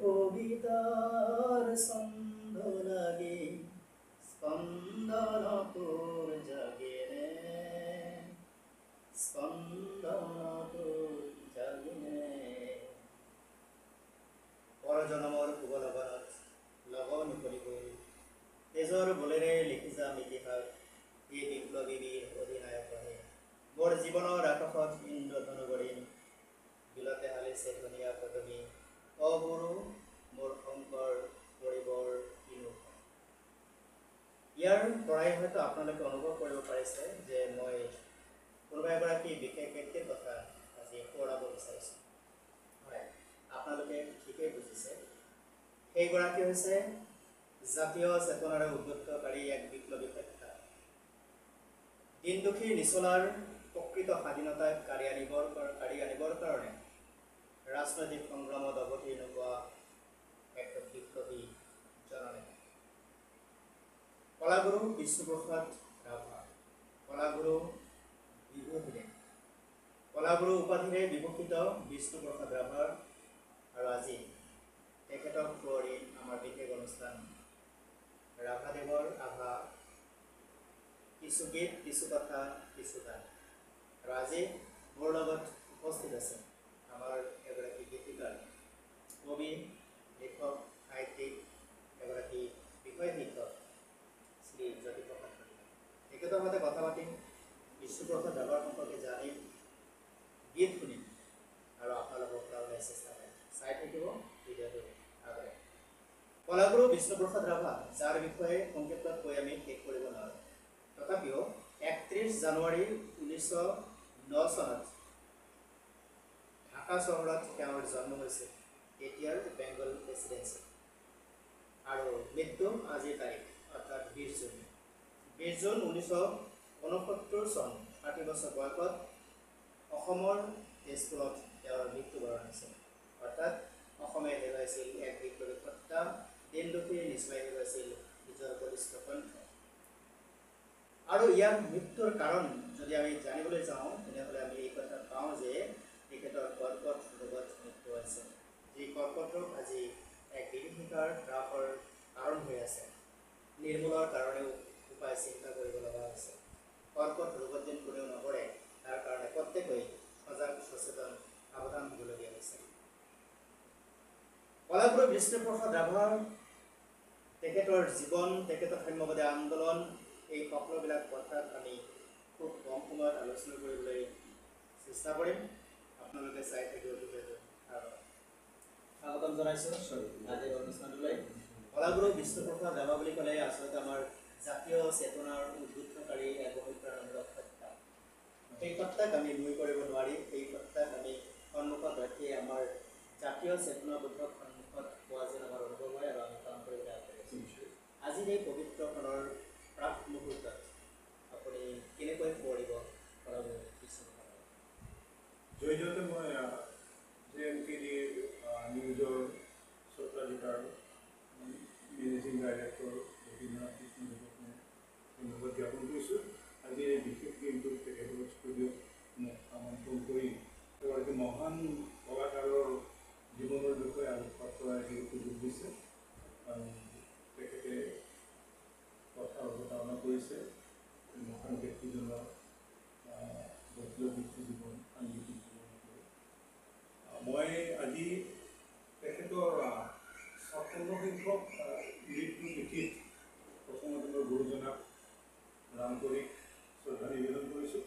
কবিতাৰ ছন্দ লাগে স্পন্দন তোৰ জাগে ৰে স্পন্দন তোৰ জাগে ৰে পৰজনমৰ ভূগোলগনত লগন কৰি গ'ল তেজৰ বলেৰে লিখি যাম ইতিহাস এই বিপ্লৱী বীৰ অধিনায়কৰে মোৰ জীৱনৰ আকাশত ইন্দ্ৰধনু গঢ়িম বিলতে হালিছে ধুনীয়া পদবী অগুৰু মোৰ শংকৰ পৰিবৰ কিনো ইয়াৰ পৰাই হয়তো আপোনালোকে অনুভৱ কৰিব পাৰিছে যে মই কোনোবা এগৰাকী বিশেষ ব্যক্তিৰ কথা আজি সোঁৱৰাব বিচাৰিছোঁ হয় আপোনালোকে ঠিকেই বুজিছে সেইগৰাকী হৈছে জাতীয় চেতনাৰে উদ্বুদ্ধকাৰী এক বিপ্লৱী সত্তা দিন দুখী নিচলাৰ প্ৰকৃত স্বাধীনতাক কাঢ়ি আনিবৰ কাৰণে ৰাজনৈতিক সংগ্ৰামত অৱতীৰ্ণ হোৱা এক বিপ্লৱী জননেতা কলাগুৰু বিষ্ণুপ্ৰসাদ ৰাভা কলাগুৰু বিভূতিৰে কলাগুৰু উপাধিৰে বিভূষিত বিষ্ণুপ্ৰসাদ ৰাভাৰ আৰু আজি তেখেতক সুঁৱৰি আমাৰ বিশেষ অনুষ্ঠান ৰাভাদেৱৰ আভা কিছু গীত কিছু কথা কিছু গান আৰু আজি মোৰ লগত উপস্থিত আছে আমাৰ এগৰাকী গীতিকাৰ কবি লেখক সাহিত্যিক এগৰাকী বিষয় শিক্ষক শ্ৰী জ্যোতিপ্ৰসাদ কলিতা তেখেতৰ সৈতে কথা পাতিম বিষ্ণুপ্ৰসাদ ৰাভাৰ সম্পৰ্কে জানিম গীত শুনিম আৰু আপোনালোকক তাৰমানে চেষ্টা কৰিম চাই থাকিব ভিডিঅ'টো আগৰে কলাগুৰু বিষ্ণুপ্ৰসাদ ৰাভা যাৰ বিষয়ে সংক্ষেপত কৈ আমি শেষ কৰিব নোৱাৰোঁ তথাপিও 31 জানুৱাৰী 1909 চনত ঢাকা চহৰত তেওঁৰ জন্ম হৈছিল তেতিয়াৰ বেংগল প্ৰেচিডেঞ্চি আৰু মৃত্যু আজিৰ তাৰিখ অৰ্থাৎ 20 জুন 1969 চন 60 বছৰ বয়সত অসমৰ তেজপুৰত তেওঁৰ মৃত্যুবৰণ হৈছিল অৰ্থাৎ অসমে হেৰুৱাইছিল এক বিপ্লৱী সত্তা দিন দুখী নিচুৱাই হেৰুৱাইছিল নিজৰ বলিষ্ঠ কণ্ঠ আৰু ইয়াৰ মৃত্যুৰ কাৰণ যদি আমি জানিবলৈ যাওঁ তেনেহ'লে আমি এই কথা পাওঁ যে তেখেতৰ কৰ্কট ৰোগত মৃত্যু হৈছে যি কৰ্কট ৰোগ আজি এক বিভীষিকাৰ ত্ৰাসৰ কাৰণ হৈ আছে নিৰ্মূলৰ কাৰণেও উপায় চিন্তা কৰিব লগা হৈছে কৰ্কট ৰোগত যেন কোনেও নপৰে তাৰ কাৰণে প্ৰত্যেকেই সজাগ সচেতন সাৱধান হ'বলগীয়া হৈছে কলাগুৰু বিষ্ণুপ্ৰসাদ ৰাভাৰ তেখেতৰ জীৱন তেখেতৰ সাম্যবাদী আন্দোলন এই সকলোবিলাক কথাত আমি খুব কম সময়ত আলোচনা কৰিবলৈ চেষ্টা কৰিম আপোনালোকে চাই থাকিব স্বাগতম জনাইছোঁ আজিৰ অনুষ্ঠানটোলৈ কলাগুৰু বিষ্ণুপ্ৰসাদ ৰাভা বুলি ক'লে আচলতে আমাৰ জাতীয় চেতনাৰ উদ্বুদ্ধকাৰী এক অভিপ্ৰায়মূলক সত্তা সেই সত্তাক আমি নুই কৰিব নোৱাৰি সেই সত্তাক আমি সন্মুখত ৰাখি আমাৰ জাতীয় চেতনাবোধক সন্মুখত পোৱা যেন আমাৰ অনুভৱ হয় আৰু আমি কাম কৰিবলৈ আগবাঢ়িছোঁ আজিৰ এই পবিত্ৰখনৰ প্ৰাক মুহূৰ্তত আপুনি কেনেকৈ সুঁৱৰিব কলাগুৰু বিষ্ণুপ্ৰসাদ জয়জয়তে মই JNKD নিউজৰ স্বত্বাধিকাৰ মেনেজিং ডাইৰেক্টৰ ৰবীন্দ্ৰনাথ কৃষ্ণদেৱক মই ধন্যবাদ জ্ঞাপন কৰিছোঁ আজি এই বিশেষ দিনটোত তেখেতৰ ষ্টুডিঅ'ত মোক আমন্ত্ৰণ কৰি এগৰাকী মহান কলাকাৰৰ জীৱনৰ বিষয়ে আলোকপাত কৰাৰ যি সুযোগ দিছে আৰু তেখেতে কথা অৱতাৰণা কৰিছে মহান ব্যক্তিজনৰ বৈপ্লৱিক জীৱন সাংগীতিক জীৱন মই আজি তেখেতৰ 56 সংখ্যক মৃত্যু তিথিত প্ৰথমতে মই গুৰুজনাক প্ৰণাম কৰি শ্ৰদ্ধা নিবেদন কৰিছোঁ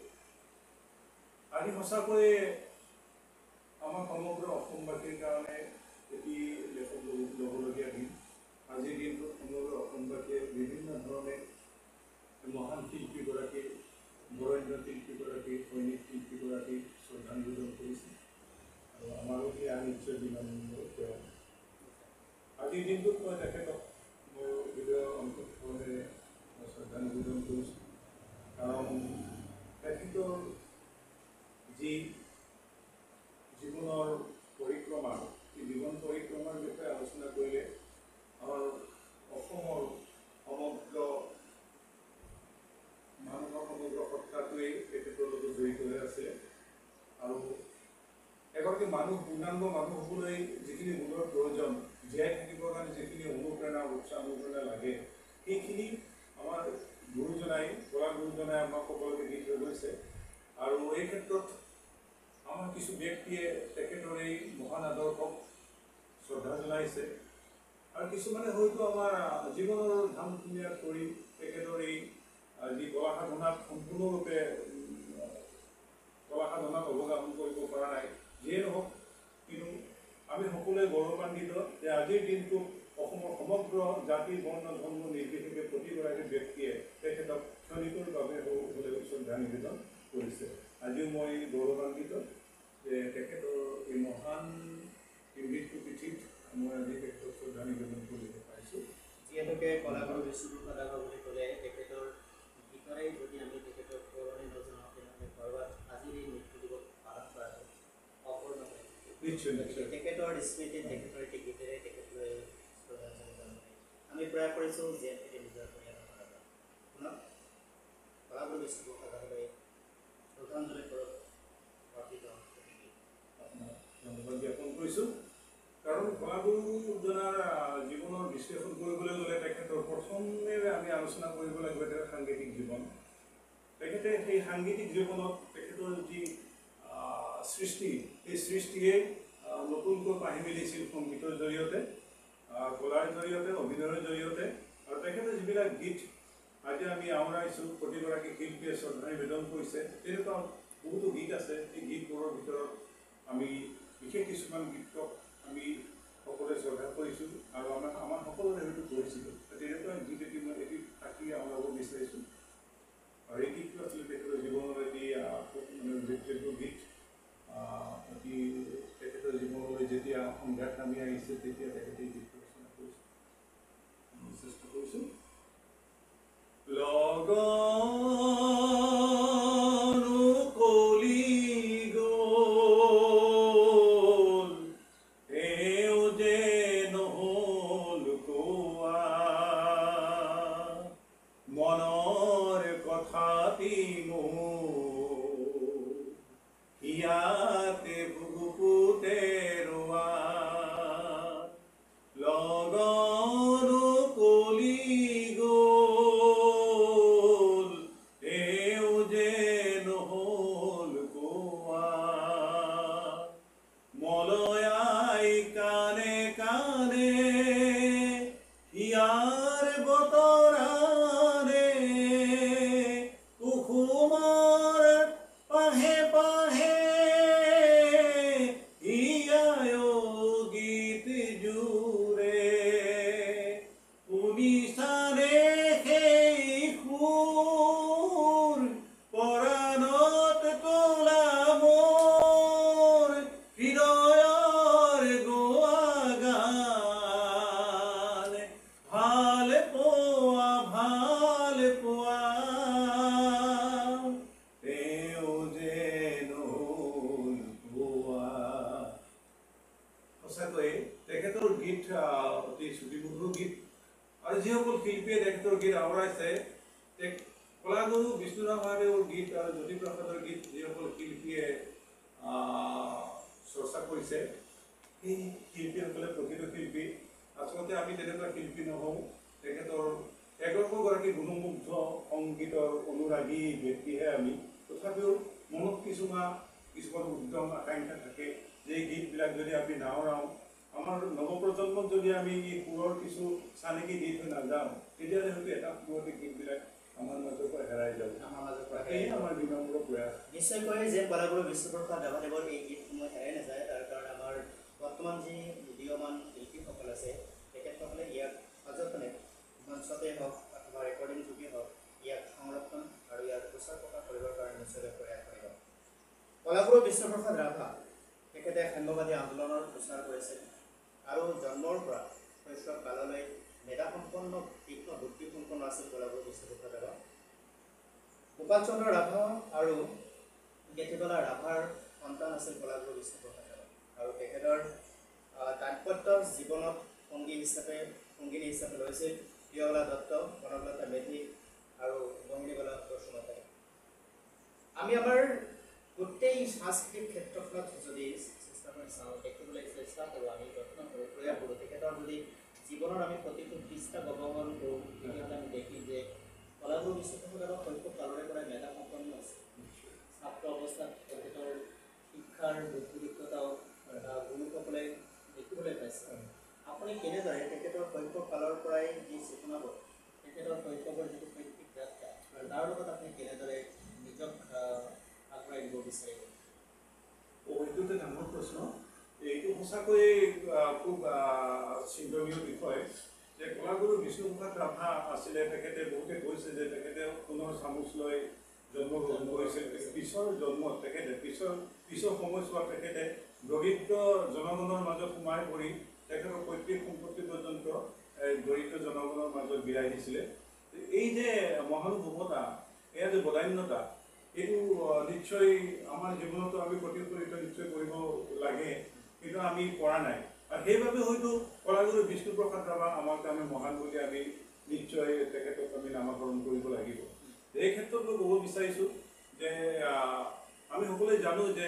আজি সঁচাকৈ আমাৰ সমগ্ৰ অসমবাসীৰ কাৰণে এটি লেখক ল'বলগীয়া দিন আজিৰ দিনটোত সমগ্ৰ অসমবাসীয়ে বিভিন্ন ধৰণে মহান শিল্পীগৰাকী বৰেণ্য শিল্পীগৰাকী সৈনিক শিল্পীগৰাকীক শ্ৰদ্ধা নিবেদন কৰিছে আৰু আমাৰো সেই নিশ্চয় বিনম্ৰ তেওঁ আজিৰ দিনটোত মই তেখেতক মোৰ হৃদয়ৰ অন্তঃকৰণেৰে মই শ্ৰদ্ধা নিবেদন কৰিছোঁ কাৰণ তেখেতৰ যি জীৱনৰ পৰিক্ৰমা এই জীৱন পৰিক্ৰমাৰ বিষয়ে আলোচনা কৰিলে আমাৰ অসমৰ সমগ্ৰ মানুহৰ সমগ্ৰ সত্তাটোৱেই তেখেতৰ লগত জড়িত হৈ আছে আৰু এগৰাকী মানুহ পূৰ্ণাংগ মানুহ হ'বলৈ যিখিনি গুণৰ প্ৰয়োজন জীয়াই থাকিবৰ কাৰণে যিখিনি অনুপ্ৰেৰণা উৎসাহ অনুপ্ৰেৰণা লাগে সেইখিনি আমাৰ গুৰুজনাই কলা গুৰুজনাই আমাক সকলোকে দি থৈ গৈছে। আৰু এই ক্ষেত্ৰত আমাৰ কিছু ব্যক্তিয়ে তেখেতৰ এই মহান আদৰ্শক শ্ৰদ্ধা জনাইছে আৰু কিছুমানে হয়তো আমাৰ জীৱনৰ ধাম ধুনীয়া কৰি তেখেতৰ এই যি কলা সাধনাক সম্পূৰ্ণৰূপে কলা সাধনাক অৱগাহন কৰিব পৰা নাই। যিয়ে নহওক কিন্তু আমি সকলোৱে গৌৰৱান্বিত যে আজিৰ দিনটোত অসমৰ সমগ্ৰ জাতি বৰ্ণ ধৰ্ম নিৰ্বিশেষে প্ৰতিগৰাকী ব্যক্তিয়ে তেখেতক ক্ষণিকৰ বাবে হ'লেও শ্ৰদ্ধা নিবেদন কৰিছে। আজিও মই গৌৰৱান্বিত যে তেখেতৰ এই মহান মৃত্যু তিথিত মই আজি তেখেতক শ্ৰদ্ধা নিবেদন কৰিব পাইছোঁ। যিহেতুকে কলাগুৰু বিষ্ণুপ্ৰসাদ ৰাভা বুলি ক'লে তেখেতৰ গীতৰে যদি আমি তেখেতক পুৰণি নজনাওঁ তেনেহ'লে ক'ৰবাত আজিৰ এই মৃত্যু দিৱস পালন কৰাটো অপূৰ্ণ হয়। নিশ্চয় নিশ্চয় তেখেতৰ স্মৃতিত তেখেতৰ এটি গীতেৰে তেখেতলৈ শ্ৰদ্ধাঞ্জলি জনাই আমি প্ৰয়াস কৰিছোঁ যে তেখেতে নিজৰ পৰিয়ালৰ পৰা শুনক কলাগুৰু বিষ্ণুপ্ৰসাদ ৰাভালৈ শ্ৰদ্ধাঞ্জলি কৰক অৰ্পিত ধন্যবাদ জ্ঞাপন কৰিছোঁ। কাৰণ কলাগুৰুজনাৰ জীৱনৰ বিশ্লেষণ কৰিবলৈ গ'লে তেখেতৰ প্ৰথমে আমি আলোচনা কৰিব লাগিব তেখেতৰ সাংগীতিক জীৱন। তেখেতে সেই সাংগীতিক জীৱনত তেখেতৰ যি সৃষ্টি সেই সৃষ্টিয়ে নতুনকৈ পাহি মেলিছিল সংগীতৰ জৰিয়তে, কলাৰ জৰিয়তে, অভিনয়ৰ জৰিয়তে। আৰু তেখেতে যিবিলাক গীত আজি আমি আওৰাইছোঁ, প্ৰতিগৰাকী শিল্পীয়ে শ্ৰদ্ধা নিবেদন কৰিছে, তেনেকুৱা বহুতো গীত আছে। সেই গীতবোৰৰ ভিতৰত আমি বিশেষ কিছুমান গীতক আমি সকলোৱে শ্ৰদ্ধা কৰিছোঁ আৰু আমাৰ সকলোৰে হয়তো কৰিছিলোঁ। তেনেকুৱা গীত এটি মই এটি আঁকি আওৰাব বিচাৰিছোঁ। আৰু এই গীতটো আছিলে তেখেতৰ জীৱনৰ এটি উল্লেখযোগ্য গীত। অতি তেখেতৰ জীৱনলৈ যেতিয়া সংঘাত নামি আহিছে তেতিয়া তেখেতে এই গীতটো ৰচনা কৰিছে। চেষ্টা কৰিছোঁ। লগনো কলি গ'ল তেওঁ যে নহ'ল কোৱা মনৰ কথাটি মোৰ ইয়াতে বুকুতে ৰোৱা লগনো কলি গ'ল তেওঁ যে নহ'ল কোৱা মলয়াই কাণে কাণে হিয়াৰ বতৰাৰে কুসুমৰ পাহে পাহে হিয়ায়ো গীত জুৰে শুনিছানে সেই সুৰ পৰাণত তোলা মোৰ হৃদয়ৰ গোৱা গান ভাল পোৱা তেওঁ যে নহ'ল কোৱা। সঁচাকৈয়ে তেখেতৰ গীত অতি শ্ৰুতিমধুৰ গীত। আৰু যিসকল শিল্পীয়ে তেখেতৰ গীত আওৰাইছে, কলাগুৰু বিষ্ণুৰাভ ৰাভাদেৱৰ গীত আৰু জ্যোতিপ্ৰসাদৰ গীত যিসকল শিল্পীয়ে চৰ্চা কৰিছে, সেই শিল্পীসকলে প্ৰকৃত শিল্পী। আচলতে আমি তেনেকুৱা শিল্পী নহওঁ। তেখেতৰ এগৰাকী গুণমুগ্ধ সংগীতৰ অনুৰাগী ব্যক্তিহে আমি। তথাপিও মনত কিছুমান উদ্যম আকাংক্ষা থাকে যে এই গীতবিলাক যদি আমি নাওৰাওঁ, আমাৰ নৱপ্ৰজন্মক যদি আমি এই সুৰৰ কিছু চানেকি দি থৈ নাযাওঁ, তেতিয়াহ'লে হয়তো এটা সময়তে গীতবিলাক আমাৰ মাজৰ পৰা হেৰাই যাব। সেয়ে আমাৰ বিনম্ৰ প্ৰয়াস। নিশ্চয়কৈ যে কলাগুৰু বিষ্ণুপ্ৰসাদ ৰাভাদেৱৰ এই গীতসমূহ হেৰাই নাযায়, তাৰ কাৰণে আমাৰ বৰ্তমান যি উদীয়মান শিল্পীসকল আছে তেখেতসকলে ইয়াক সযতনে মঞ্চতে হওক অথবা ৰেকৰ্ডিং যোগে হওক ইয়াক সংৰক্ষণ আৰু ইয়াক প্ৰচাৰ প্ৰসাৰ কৰিবৰ কাৰণে নিশ্চয়কৈ প্ৰয়াস কৰিব। কলাগুৰু বিষ্ণুপ্ৰসাদ ৰাভা তেখেতে সাম্যবাদী আন্দোলনৰ প্ৰচাৰ কৰিছিল আৰু জন্মৰ পৰা শৈশৱ কাললৈ মেধাসম্পন্ন তীক্ষ্ণ বুদ্ধিসম্পন্ন আছিল কলাগুৰু বিষ্ণুপ্ৰসাদ ৰাভা। গোপাল চন্দ্ৰ ৰাভা আৰু কেতিবালা ৰাভাৰ সন্তান আছিল কলাগুৰু বিষ্ণুপ্ৰসাদ ৰাভা। আৰু তেখেতৰ দাম্পত্য জীৱনত সংগিনী হিচাপে লৈছিল প্ৰিয়বালা দত্ত, কনকলতা মেধি আৰু মোহিনীবালা বসুমতাৰী। আমি আমাৰ গোটেই সাংস্কৃতিক ক্ষেত্ৰখনত যদি চেষ্টা কৰি চাওঁ, দেখিবলৈ চেষ্টা কৰোঁ, আমি যত্ন কৰোঁ, প্ৰয়াস কৰোঁ, তেখেতৰ জীৱনৰ আমি প্ৰতিটো পৃষ্ঠা গৱেষণা কৰোঁ তেতিয়াহ'লে আমি দেখিম যে কলাগুৰু বিশ্ববিদ্যালয়ৰ শৈশৱ কালৰে পৰাই মেধা সম্পন্ন আছে ছাত্ৰ অৱস্থাত তেখেতৰ শিক্ষাৰ বুদ্ধিদীক্ষতাও গুৰুসকলে দেখিবলৈ পাইছে আপুনি কেনেদৰে তেখেতৰ শৈশৱ কালৰ পৰাই যি চেতনাবোৰ তেখেতৰ শৈশৱৰ যিটো শৈক্ষিক যাত্ৰা তাৰ লগত আপুনি কেনেদৰে নিজক আগবঢ়াই দিব বিচাৰিব এইটো এটা ডাঙৰ প্ৰশ্ন এইটো সঁচাকৈ খুব চিন্তনীয় বিষয় যে কলাগুৰু বিষ্ণুপ্ৰসাদ ৰাভা আছিলে তেখেতে বহুতে কৈছে যে তেখেতে পুনৰ চামুচ লৈ জন্মগ্ৰহণ কৰিছিল পিছৰ জন্মত তেখেতে পিছৰ সময়ছোৱাত তেখেতে দৰিদ্ৰ জনগণৰ মাজত সোমাই পৰি তেখেতৰ পৈতৃক সম্পত্তি পৰ্যন্ত দৰিদ্ৰ জনগণৰ মাজত বিৰাই দিছিলে এই যে মহানুভৱতা এয়া যে বদান্যতা এইটো নিশ্চয় আমাৰ জীৱনতো আমি প্ৰতিফলিত নিশ্চয় কৰিব লাগে কিন্তু আমি পৰা নাই আৰু সেইবাবে হয়তো কলাগুৰু বিষ্ণুপ্ৰসাদ ৰাভা আমাৰ কাৰণে মহান বুলি আমি নিশ্চয় তেখেতক আমি নামাকৰণ কৰিব লাগিব এই ক্ষেত্ৰত মই ক'ব বিচাৰিছোঁ যে আমি সকলোৱে জানো যে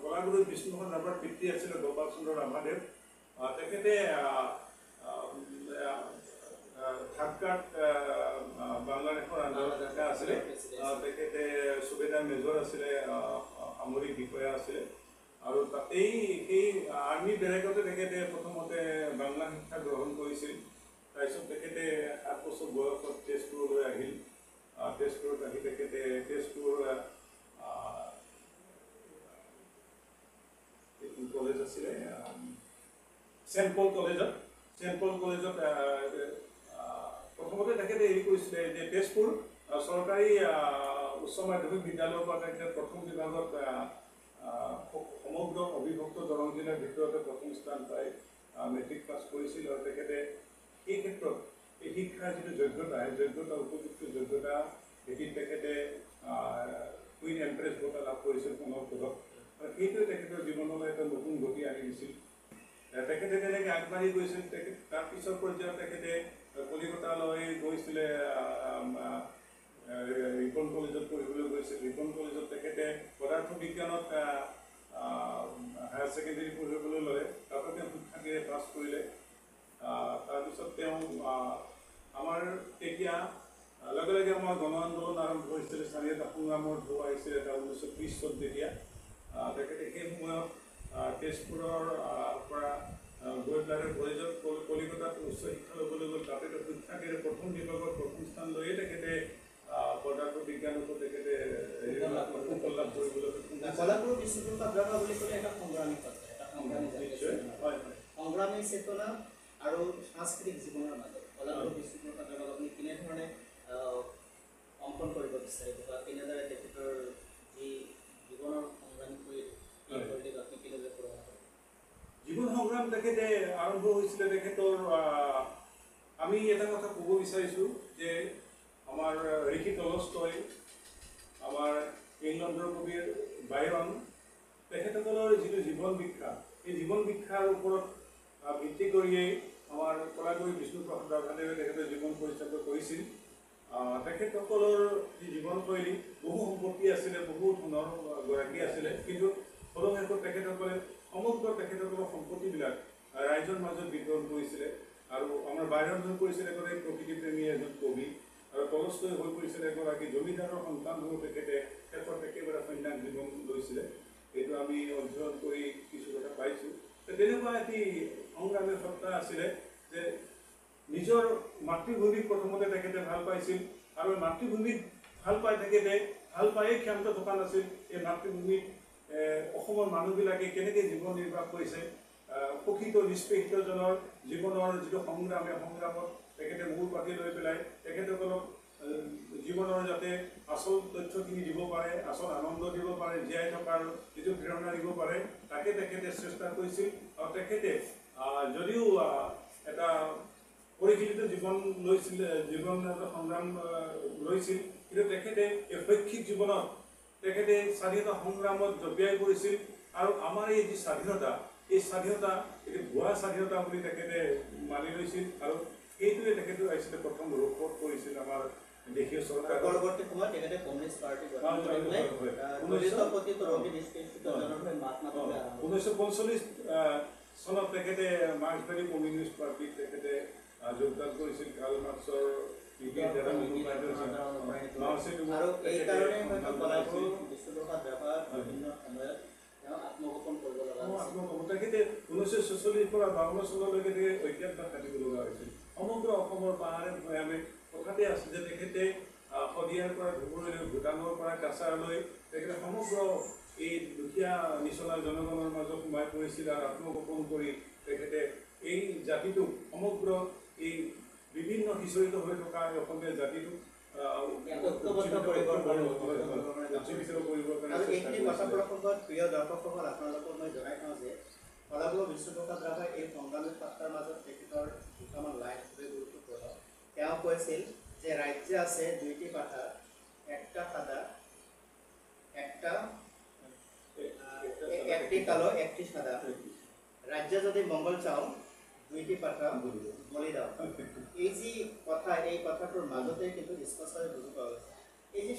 কলাগুৰু বিষ্ণুপ্ৰসাদ ৰাভাৰ পিতৃ আছিলে গোপাল চন্দ্ৰ ৰাভাদেৱ তেখেতে ঢাকাত বাংলাদেশৰ আন্দোলন আছিলে তেখেতে সুবেদাৰ মেজৰ আছিলে সামৰিক বিষয়া আছিলে আৰু তাতেই সেই আৰ্মি বেৰেকতে তেখেতে প্ৰথমতে বাংলা শিক্ষা গ্ৰহণ কৰিছিল তাৰপিছত তেখেতে 7 বছৰ বয়সত তেজপুৰলৈ আহিল তেজপুৰত আহি তেখেতে তেজপুৰ কলেজ আছিলে চেণ্ট পল কলেজত প্ৰথমতে তেখেতে হেৰি কৰিছিলে যে তেজপুৰ চৰকাৰী উচ্চ মাধ্যমিক বিদ্যালয়ৰ পৰা তেখেতে প্ৰথম বিভাগত সমগ্ৰ অবিভক্ত দৰং জিলাৰ ভিতৰতে প্ৰথম স্থান পাই মেট্ৰিক পাছ কৰিছিল আৰু তেখেতে এই ক্ষেত্ৰত এই শিক্ষাৰ যিটো যোগ্যতা সেই যোগ্যতা উপযুক্ত যোগ্যতা দেখি তেখেতে কুইন এম্প্ৰেছ বঁটা লাভ কৰিছিল সোণৰ পদক আৰু সেইটোৱে তেখেতৰ জীৱনলৈ এটা নতুন গতি আনি দিছিল তেখেতে তেনেকৈ আগবাঢ়ি গৈছিল তাৰ পিছৰ পৰ্যায়ত তেখেতে কলিকতালৈ গৈছিলে ৰিপন কলেজত পঢ়িবলৈ গৈছিল ৰিপন কলেজত তেখেতে পদাৰ্থ বিজ্ঞানত হায়াৰ ছেকেণ্ডেৰী পঢ়িবলৈ ল'লে তাতো তেওঁ শিক্ষাৰ্থীৰে পাছ কৰিলে তাৰপিছত তেওঁ আমাৰ তেতিয়া লগে লগে আমাৰ গণ আন্দোলন আৰম্ভ হৈছিলে স্বাধীনতা সংগ্ৰামৰ ঢৌ আহিছিলে 1930 চনত তেতিয়া তেখেতে সেই সময়ত তেজপুৰৰ পৰা গৈ পেলাই কলিকতাত উচ্চ শিক্ষা ল'বলৈ গ'ল তাতে শিক্ষাৰ্থীৰে প্ৰথম বিভাগত প্ৰথম স্থান লৈয়ে তেখেতে পদাৰ্থ বিজ্ঞানতো তেখেতে সুফল লাভ কৰিবলৈ কলাগুৰু বিষ্ণুপ্ৰসাদ ৰাভা বুলি ক'লে এটা সংগ্ৰামী কথা এটা সংগ্ৰামী চেতনা আৰু সাংস্কৃতিক জীৱনৰ মাজত কলাগুৰু বিষ্ণুপ্ৰসাদ ৰাভাক আপুনি কেনেধৰণে অংকন কৰিব বিচাৰিব বা কেনেদৰে তেখেতৰ যি জীৱনৰ সংগ্ৰামী কৰি আপুনি কেনেদৰে প্ৰভাৱ কৰিব জীৱন সংগ্ৰাম তেখেতে আৰম্ভ হৈছিলে তেখেতৰ আমি এটা কথা ক'ব বিচাৰিছোঁ যে আমাৰ ঋষি টলষ্টয় আমাৰ ইংলেণ্ডৰ কবি বাইৰন তেখেতসকলৰ যিটো জীৱন বিখ্যা এই জীৱন বিখ্যাৰ ওপৰত ভিত্তি কৰিয়েই আমাৰ কলাগুৰু বিষ্ণুপ্ৰসাদ ৰাভাদেৱে তেখেতৰ জীৱন পৰিচালিত কৰিছিল তেখেতসকলৰ যি জীৱনশৈলী বহু সম্পত্তি আছিলে বহু ধনৰ গৰাকী আছিলে কিন্তু ফলশেষত তেখেতসকলে সমগ্ৰ তেখেতসকলৰ সম্পত্তিবিলাক ৰাইজৰ মাজত বিতৰণ কৰিছিলে আৰু আমাৰ বাইৰন হৈ পৰিছিলে এগৰাকী প্ৰকৃতিপ্ৰেমী এজন কবি আৰু টলষ্টয় হৈ পৰিছিলে এগৰাকী জমিদাৰৰ সন্তান হৈ তেখেতে শেষত একেবাৰে সন্ন্যাস জীৱন লৈছিলে এইটো আমি অধ্যয়ন কৰি কিছু কথা পাইছোঁ তেনেকুৱা এটি সংগ্ৰামী সত্তা আছিলে যে নিজৰ মাতৃভূমিক প্ৰথমতে তেখেতে ভাল পাইছিল আৰু মাতৃভূমিক ভাল পাই তেখেতে ভাল পায়েই ক্ষান্ত থকা নাছিল এই মাতৃভূমিত অসমৰ মানুহবিলাকে কেনেকৈ জীৱন নিৰ্বাহ কৰিছে প্ৰকৃত নিষ্পেষিতজনৰ জীৱনৰ যিটো সংগ্ৰাম এই সংগ্ৰামত তেখেতে মূৰ পাতি লৈ পেলাই তেখেতসকলক জীৱনৰ যাতে আচল তথ্যখিনি দিব পাৰে আচল আনন্দ দিব পাৰে জীয়াই থকাৰ যিটো প্ৰেৰণা দিব পাৰে তাকে তেখেতে চেষ্টা কৰিছিল আৰু তেখেতে যদিও এটা পৰিশীলিত জীৱন লৈছিল জীৱন এটা সংগ্ৰাম লৈছিল কিন্তু তেখেতে এই শৈক্ষিক জীৱনত তেখেতে স্বাধীনতা সংগ্ৰামত জপিয়াই পৰিছিল আৰু আমাৰ এই যি স্বাধীনতা এই স্বাধীনতা এটি ভুৱা স্বাধীনতা বুলি তেখেতে মানি লৈছিল আৰু সেইটোৱে তেখেতে আহিছিলে প্ৰথম ৰোপত কৰিছিল আমাৰ দেশীয় চৰকাৰ পৰৱৰ্তী সময়ত তেখেতে কমিউনিষ্ট পাৰ্টি গঠন কৰি 1945 চনত তেখেতে মাৰ্ক্সবাদী কমিউনিষ্ট পাৰ্টিত তেখেতে যোগদান কৰিছিল। কাৰ্ল মাৰ্ক্সৰ আৰু এইকাৰণে হয়তো কলাগুৰু বিষ্ণুপ্ৰসাদ ৰাভাৰ বিভিন্ন সময়ত তেওঁ আত্মগোপন কৰিব লগা হৈছিল। তেখেতে 1946 পৰা 52 চনলৈকে অজ্ঞাতবাস কাটিব লগা হৈছিল। সমগ্ৰ অসমৰ পাহাৰে ভৈয়ামে কথাতে আছে যে তেখেতে শদিয়াৰ পৰা ধুবুৰীলৈ, ভূটানৰ পৰা কাছাৰলৈ তেখেতে সমগ্ৰ এই দুখীয়া নিচলা জনগণৰ মাজত সোমাই পৰিছিল আৰু আত্মগোপন কৰি তেখেতে এই জাতিটোক সমগ্ৰ এই বিভিন্ন সিঁচৰিত হৈ থকা অসমীয়া জাতিটোক প্ৰিয় দৰ্শকসকল, আপোনালোকক মই জনাই থওঁ যে কলাগুৰু বিষ্ণুপ্ৰসাদ ৰাভাই এই সংগ্ৰামী সত্তাৰ মাজত তেখেতৰ দুটামান লাইন খুবেই গুৰুত্বপূৰ্ণ। তেওঁ কৈছিল যে ৰাজ্য আছে দুইটি পাঠা, একটা সাদা, একটি কালো, একটি সাদা। রাজ্য যদি মঙ্গল চাও দুইটি পাঠা বলি দাও। এই যে কথা, এই কথাটোৰ মাজতে কিন্তু স্পষ্টভাৱে বুজি পোৱা গৈছে এই যে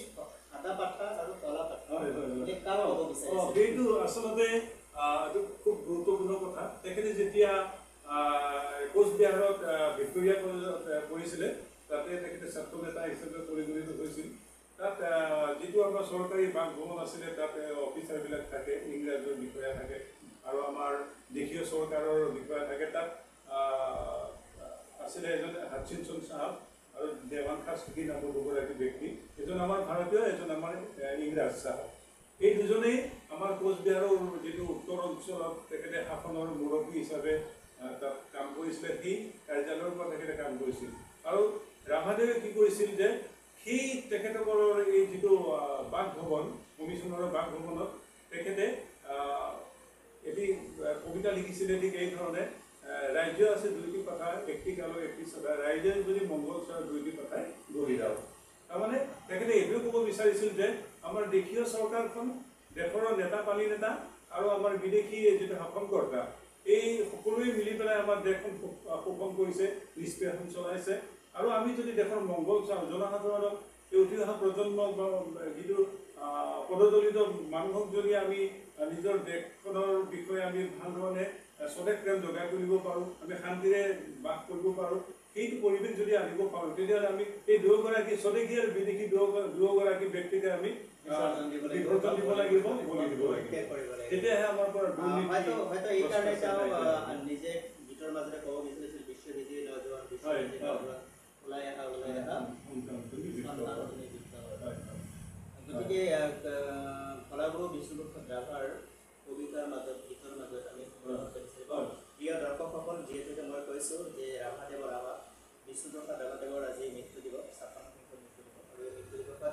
সাদা পাঠা আৰু কলা পাঠা কাৰ হ'ব বিচাৰিছে। সেইটো আচলতে খুব গুৰুত্বপূৰ্ণ কথা। তেখেতে যেতিয়া কোচবিহাৰত ভিক্টোৰিয়া কলেজত পঢ়িছিলে, তাতে তেখেতে ছাত্ৰ নেতা হিচাপে পৰিগণিত হৈছিল। তাত যিটো আমাৰ চৰকাৰী বাসভৱন আছিলে, তাত অফিচাৰবিলাক থাকে, ইংৰাজৰ বিষয়া থাকে আৰু আমাৰ দেশীয় চৰকাৰৰ বিষয়া থাকে। তাত আছিলে এজন হাটচিনচন চাহাব আৰু দেৱান খাস্তি নামৰ দুগৰাকী ব্যক্তি, এজন আমাৰ ভাৰতীয়, এজন আমাৰ ইংৰাজ চাহাব। এই দুজনেই আমাৰ কোচবিহাৰৰ যিটো উত্তৰ অঞ্চলত তেখেতে শাসনৰ মুৰব্বী হিচাপে তাত কাম কৰিছিলে, সেই কাৰ্যালয়ৰ পৰা তেখেতে কাম কৰিছিল। আৰু ৰাভাদেৱে কি কৰিছিল যে সেই তেখেতসকলৰ এই যিটো বাসভৱন, কমিশ্যনাৰৰ বাসভৱনত তেখেতে এটি কবিতা লিখিছিলে ঠিক এই ধৰণে, ৰাজ্য আছে দুইটি পাঠা, একটি কালো একটি সাদা, ৰাইজে যদি মংগল চায় দুইটি পাঠাই গঢ়ি দাও। তাৰমানে তেখেতে এইটোৱে ক'ব বিচাৰিছিল যে আমাৰ দেশীয় চৰকাৰখন, দেশৰ নেতা পালি নেতা আৰু আমাৰ বিদেশী যিটো শাসনকৰ্তা, এই সকলোৱে মিলি পেলাই আমাৰ দেশখন শোষণ কৰিছে, নিষ্পেষণ চলাইছে। আৰু আমি যদি দেশৰ মংগল চাওঁ, জনসাধাৰণক এই উঠি অহা প্ৰজন্মক বা যিটো পদদলিত মানুহক যদি আমি নিজৰ দেশখনৰ বিষয়ে আমি ভাল ধৰণে স্বদেশ প্ৰেম যোগাই কৰিব পাৰোঁ, আমি শান্তিৰে বাস কৰিব পাৰোঁ, সেইটো পৰিৱেশ যদি আনিব পাৰোঁ, তেতিয়াহ'লে আমি এই দুয়োগৰাকী স্বদেশী আৰু বিদেশী দুয়োগৰাকী ব্যক্তিকে আমি বিসৰ্জন দিব লাগিব, বলি দিব লাগিব। তেতিয়াহে আমাৰ পৰা হয়তো এইকাৰণে তেওঁ নিজে গীতৰ মাজতে ক'ব বিচাৰিছিল, বিশ্ববিদ্যালয় নজোৱান ওলাই অহা গতিকে কলাগুৰু বিষ্ণুপ্ৰসাদ ৰাভাৰ কবিতাৰ মাজত, গীতৰ মাজত আমি প্ৰিয় দৰ্শকসকল, যিহেতুকে মই কৈছোঁ যে ৰাভাদেৱৰ বিষ্ণুপ্ৰসাদ ৰাভাদেৱৰ আজি মৃত্যু দিৱস, 56 মৃত্যু দিৱস। আৰু এই মৃত্যু দিৱসত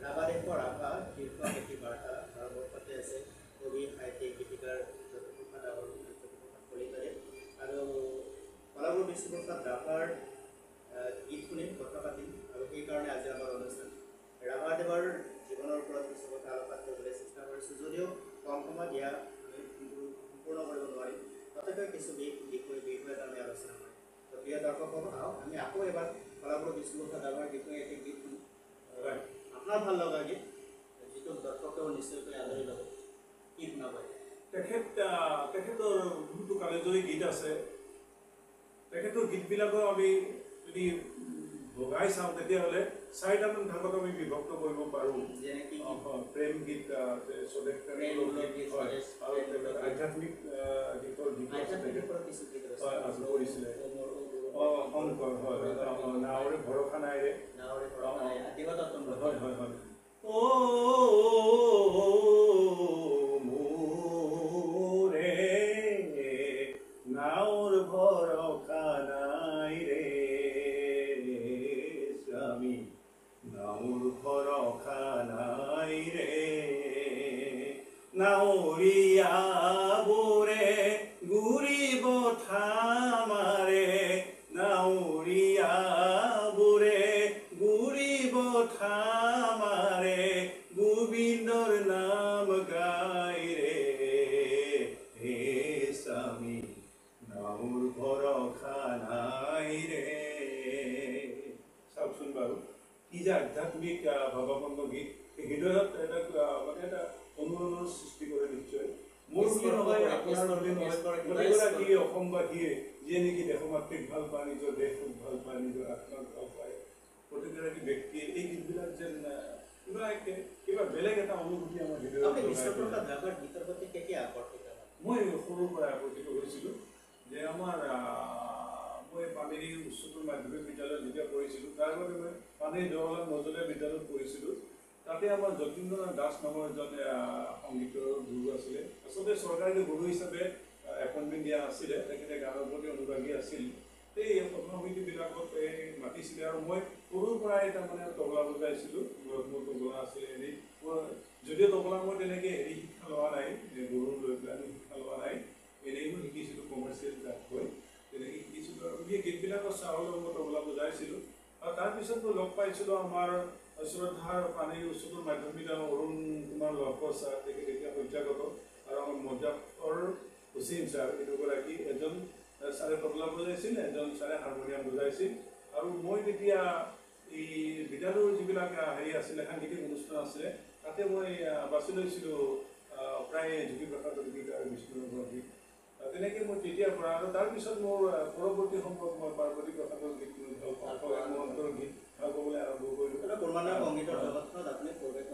ৰাভাদেৱৰ ৰাভা শীৰ্ষ এটি বাৰ্তা ভাৰতবৰ্ষতে আছে। কবি, সাহিত্যিক, গীতিকাৰ জ্যোতিপ্ৰসাদ ৰাভাৰ কলিতাৰে। আৰু কলাগুৰু বিষ্ণুপ্ৰসাদ ৰাভাৰ গীত শুনিম, কথা পাতিম, আৰু সেইকাৰণে আজি আমাৰ অনুষ্ঠান। ৰাভাদেৱৰ জীৱনৰ ওপৰত কিছু কথা আলোচনা কৰিবলৈ চেষ্টা কৰিছোঁ, যদিও কম সময় দিয়া আমি সম্পূৰ্ণ কৰিব নোৱাৰিম, তথাপিও কিছু বিষয়ত আমি আলোচনা কৰিম। তো প্ৰিয় দৰ্শকসকল, আহক আমি আকৌ এবাৰ কলাগুৰু বিষ্ণুপ্ৰসাদ ৰাভাৰ বিষয়ে এটি গীত শুনিম। আপোনাৰ ভাল লগা গীত, যিটো দৰ্শকেও নিশ্চয়কৈ আদৰি ল'ব, কি শুনাব? তেখেতৰ বহুতো কালেজয়ী গীত আছে। তেখেতৰ গীতবিলাকৰ আমি যদি ভগাই চাওঁ, তেতিয়াহ'লে 4টামান ভাগত আমি বিভক্ত কৰিব পাৰোঁ। যেনেকৈ প্ৰেম গীত, স্বদেশ প্ৰেমমূলক গীত, আৰু আধ্যাত্মিক গীতৰ গীত কৰিছিলে। শংকৰ, হয়, নাৱৰে ভৰসা নাইৰে, হয় হয় হয়। মোৰে নাৱৰ ভৰসা নাই ৰে স্বামী, নাৱৰ ভৰসা নাই ৰে, নাৱৰীয়াবোৰে ঘূৰিব ঠামাৰে, নাৱৰীয়াবোৰে ঘূৰিব ঠামাৰে, গোবিন্দৰ নাম গাই ৰে হে স্বামী, নাৱৰ ভৰসা নাই ৰে। চাওকচোন বাৰু কি যে আধ্যাত্মিক ভাৱাপন্ন গীত, হৃদয়ত এটা মানে এটা অনুৰণৰ সৃষ্টি কৰে নিশ্চয়। মোৰ বুলি নহয়, আপোনাৰ বুলি নহয়, প্ৰতিগৰাকী অসমবাসীয়ে যিয়ে নেকি দেশমাতৃক ভাল পায়, নিজৰ দেশক ভাল পায়, নিজৰ আত্মাক ভাল পায়, প্ৰতিগৰাকী ব্যক্তিয়ে এই গীতবিলাক যেন কিবা বেলেগ এটা অনুভূতি আমাৰ ভিতৰত মই সৰুৰ পৰা আকৰ্ষিত হৈছিলোঁ যে আমাৰ মই পানেৰী উচ্চতৰ মাধ্যমিক বিদ্যালয়ত যেতিয়া পঢ়িছিলোঁ, তাৰ বাবে মই পানেৰী জৱাহৰলাল মজলীয়া বিদ্যালয়ত পঢ়িছিলোঁ। তাতে আমাৰ যতীন্দ্ৰনাথ দাস নামৰ এজন সংগীতৰ গুৰু আছিলে। আচলতে চৰকাৰী গুৰু হিচাপে এপইণ্টমেণ্ট দিয়া আছিলে, তেখেতে গানৰ প্ৰতি অনুৰাগী আছিল। এই সভা সমিতিবিলাকত মাতিছিলে আৰু মই সৰুৰ পৰাই তাৰমানে তবলা বজাইছিলোঁ। মোৰ তবলা আছিলে এনেই, যদিও তবলা মই তেনেকৈ শিক্ষা লোৱা নাই, গুৰু লৈ পেলাই শিক্ষা লোৱা নাই, এনেই মই শিকিছিলোঁ কমাৰ্চিয়েল হৈ তেনেকৈ শিকিছিলোঁ। আৰু সেই গীতবিলাকৰ চাউলৰ মই তবলা বজাইছিলোঁ। আৰু তাৰপিছত মই লগ পাইছিলোঁ আমাৰ শ্ৰদ্ধাৰ পানেৰী উচ্চতৰ মাধ্যমিক বিদ্যালয়ৰ অৰুণ কুমাৰ লহকৰ ছাৰ, তেখেত এতিয়া শয্যাগত, আৰু আমাৰ মজাফৰ হুছেইন ছাৰ, এই দুগৰাকী, এজন ছাৰে তবলা বজাইছিল, এজন ছাৰে হাৰমনিয়াম বজাইছিল। আৰু মই তেতিয়া এই বিদ্যালয়ৰ যিবিলাক আছিলে, সাংগীতিক অনুষ্ঠান আছিলে, তাতে মই বাছি লৈছিলোঁ প্ৰায় জ্যোতিপ্ৰসাদ গীত আৰু বিষ্ণুৰ গীত। তেনেকৈ মই তেতিয়াৰ পৰা, আৰু তাৰপিছত মোৰ পৰৱৰ্তী সময়ত মই পাৰ্বতী প্ৰসাদৰ গীত ভাল পাওঁ, মহন্তৰ গীত ভাল পাবলৈ আৰম্ভ কৰিলোঁ। সংগীতৰ জগতখনত আপুনি প্ৰৱেশ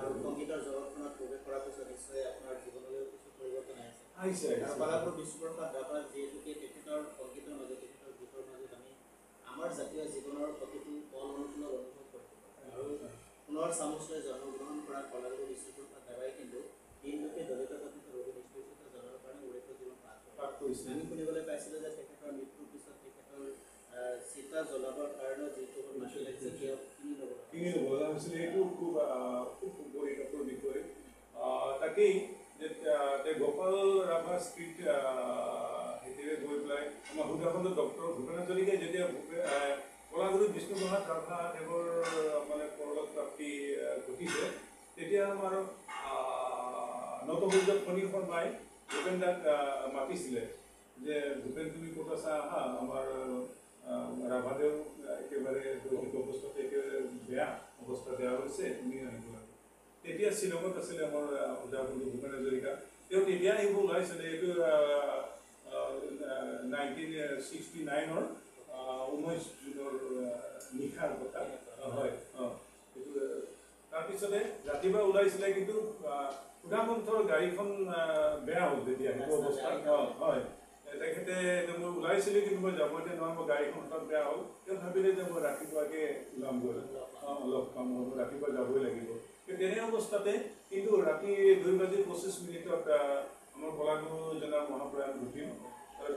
আৰু সংগীতৰ জগতখনত প্ৰৱেশ কৰাৰ পিছত নিশ্চয় আপোনাৰ জীৱনলৈ কিছু পৰিৱৰ্তন আহিছে। আৰু কলাগুৰু বিষ্ণুপ্ৰসাদ ৰাভা যিহেতুকে তেখেতৰ সংগীতৰ মাজত, তেখেতৰ গীতৰ মাজত আমি আমাৰ জাতীয় জীৱনৰ প্ৰতিটো পল অনুকূল অনুভৱ কৰোঁ। আৰু পুনৰ চামুচলৈ জন্মগ্ৰহণ কৰা কলাগুৰু বিষ্ণুপ্ৰসাদ ৰাভাই কিন্তু দিনটোকে দলিত কথিত ৰোগী নিষ্পেষিতজনৰ কাৰণে উল্লেখ জীৱন পাঠ কৰিছিল। আমি শুনিবলৈ পাইছিলোঁ যে তেখেতৰ মৃত্যুৰ পিছত তেখেতৰ চিতা জ্বলাবৰ কাৰণে যিটো মাটি লাগিছে সেয়া কিনি ল'ব লগা হৈছিলে। এইটো খুব পৰিণতৰ বিষয়। তাকেই যে গোপাল ৰাভা ষ্ট্ৰীট সেইটোৱে গৈ পেলাই আমাৰ সুধাখণ্ড ডক্টৰ ভূপেন হাজৰিকাই যেতিয়া কলাগুৰু বিষ্ণুপ্ৰসাদ ৰাভা দেৱৰ মানে পৰলোক প্ৰাপ্তি ঘটিছে, তেতিয়া আমাৰ নটসূৰ্য ফণী শৰ্মাই ভূপেন দাক মাতিছিলে যে ভূপেন তুমি ক'ত আছা, আহা, আমাৰ ৰাভাদেৱ একেবাৰে দৈহিক অৱস্থাতে একেবাৰে বেয়া অৱস্থা বেয়া হৈছে, তুমি আহিব লাগে। তেতিয়া শ্বিলঙত আছিলে আমাৰ সুধাখণ্ড ভূপেন হাজৰিকা, তেওঁ তেতিয়া এইবোৰ ওলাইছিলে। এইটো 1969 19 জুনৰ নিশাৰ কথা হয়। এইটো তাৰপিছতে ৰাতিপুৱা ওলাইছিলে, কিন্তু সুধাকণ্ঠৰ গাড়ীখন বেয়া হ'ল তেতিয়া, সেইটো অৱস্থা হয়। তেখেতে মই ওলাইছিলোঁ, কিন্তু মই যাব এতিয়া নহয়, মই গাড়ীখন হঠাৎ বেয়া হ'ল। তেওঁ ভাবিলে যে মই ৰাতিপুৱাকৈ ওলামগৈ, লগ পাম, মই ৰাতিপুৱা যাবই লাগিব। তেনে অৱস্থাতে কিন্তু ৰাতি 2:25 আমাৰ কলাগুৰুজনাৰ মহাপ্ৰয়াণ ঘটিল।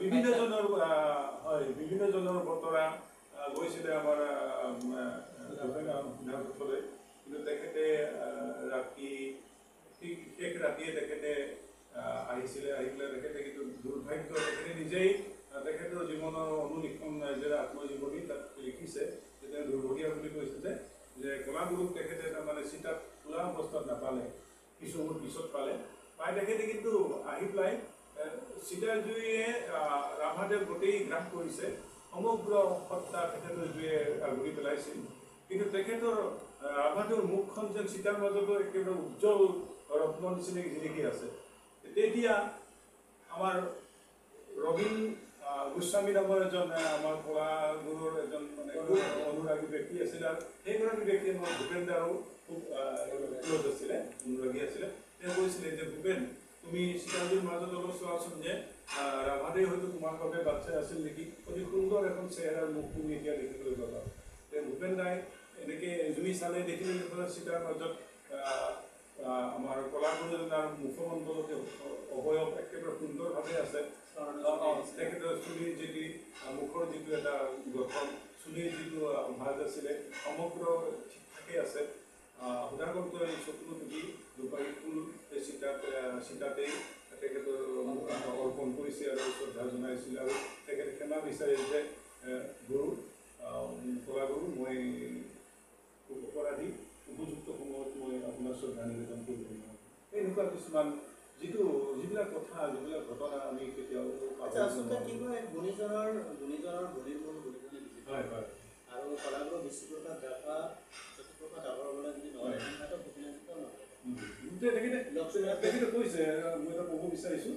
বিভিন্নজনৰ বতৰা গৈছিলে আমাৰ সুধাকণ্ঠলৈ, কিন্তু তেখেতে ৰাতি শেষ ৰাতিয়ে তেখেতে আহিছিলে। আহি পেলাই তেখেতে কিন্তু দুৰ্ভাগ্য, তেখেতে নিজেই তেখেতৰ জীৱনৰ অনুলিখন যে আত্মজীৱনী তাত লিখিছে যে তেওঁ দুৰ্ভগীয়া বুলি কৈছে যে কলাগুৰুক তেখেতে তাৰমানে চিতাত খোলা অৱস্থাত নাপালে, কিছু সময় পিছত পালে। পাই তেখেতে কিন্তু আহি পেলাই চিতাৰ জুইয়ে ৰাভাদেৱ গোটেই গ্ৰাস কৰিছে, সমগ্ৰ সত্তা তেখেতৰ জুইয়ে আগুৰি পেলাইছিল। কিন্তু তেখেতৰ ৰাভাদেৱৰ মুখখন যেন চিতাৰ মাজতো একেবাৰে উজ্জ্বল ৰত্ন নিচিনাকৈ জিলিকি আছে। তেতিয়া আমাৰ ৰবীন গোস্বামী নামৰ এজন আমাৰ কলাগুৰুৰ এজন মানে অনুৰাগী ব্যক্তি আছিলে, আৰু সেইগৰাকী ব্যক্তিয়ে আমাৰ ভূপেন দাৰো খুব ক্ল'জ আছিলে, অনুৰাগী আছিলে। তেওঁ কৈছিলে যে ভূপেন, তুমি চিতাজুৰ মাজত অলপ চোৱাচোন যে ৰাভাদেৱ হয়তো তোমাৰ বাবে বাচ্ছা আছিল নেকি, অতি সুন্দৰ এখন চেহেৰাৰ মুখ তুমি এতিয়া দেখিবলৈ পাবা। ভূপেন দাই এনেকৈ জুই চালে, দেখিলে চিতাৰ মাজত আমাৰ কলাগুৰুজনাৰ মুখমণ্ডলতে অৱয়ব একেবাৰে সুন্দৰভাৱে আছে। তেখেতৰ চুলিৰ যিটো মুখৰ যিটো এটা গঠন, চুলিৰ যিটো ভাজ আছিলে, সমগ্ৰ ঠিক ঠাকেই আছে। সুধাকণ্ঠই এই চকুৰ টুকি দুপাৰী ফুল এই চিতাতেই তেখেতৰ অৰ্পণ কৰিছে আৰু শ্ৰদ্ধা জনাইছিল। আৰু তেখেতে ক্ষমা বিচাৰিছে যে গুৰু কলাগুৰু, মই খুব অপৰাধী, উপযুক্ত সময়ত মই আপোনাৰ শ্ৰদ্ধা নিবেদন কৰিব নোৱাৰোঁ। এনেকুৱা কিছুমান যিবিলাক কথা, যিবিলাক ঘটনা আমি কেতিয়াও আচলতে কি হয়, গুণীজনৰ হয় হয়। আৰু কলাগুৰু বিষ্ণুপ্ৰসাদ ৰাভা, জ্যোতিপ্ৰসাদ আগৰৱালা যদি নহয়, সিহঁতৰ ভূপেন হাজৰিকাও নহয়। তেখেতে কৈছে মই এটা ক'ব বিচাৰিছোঁ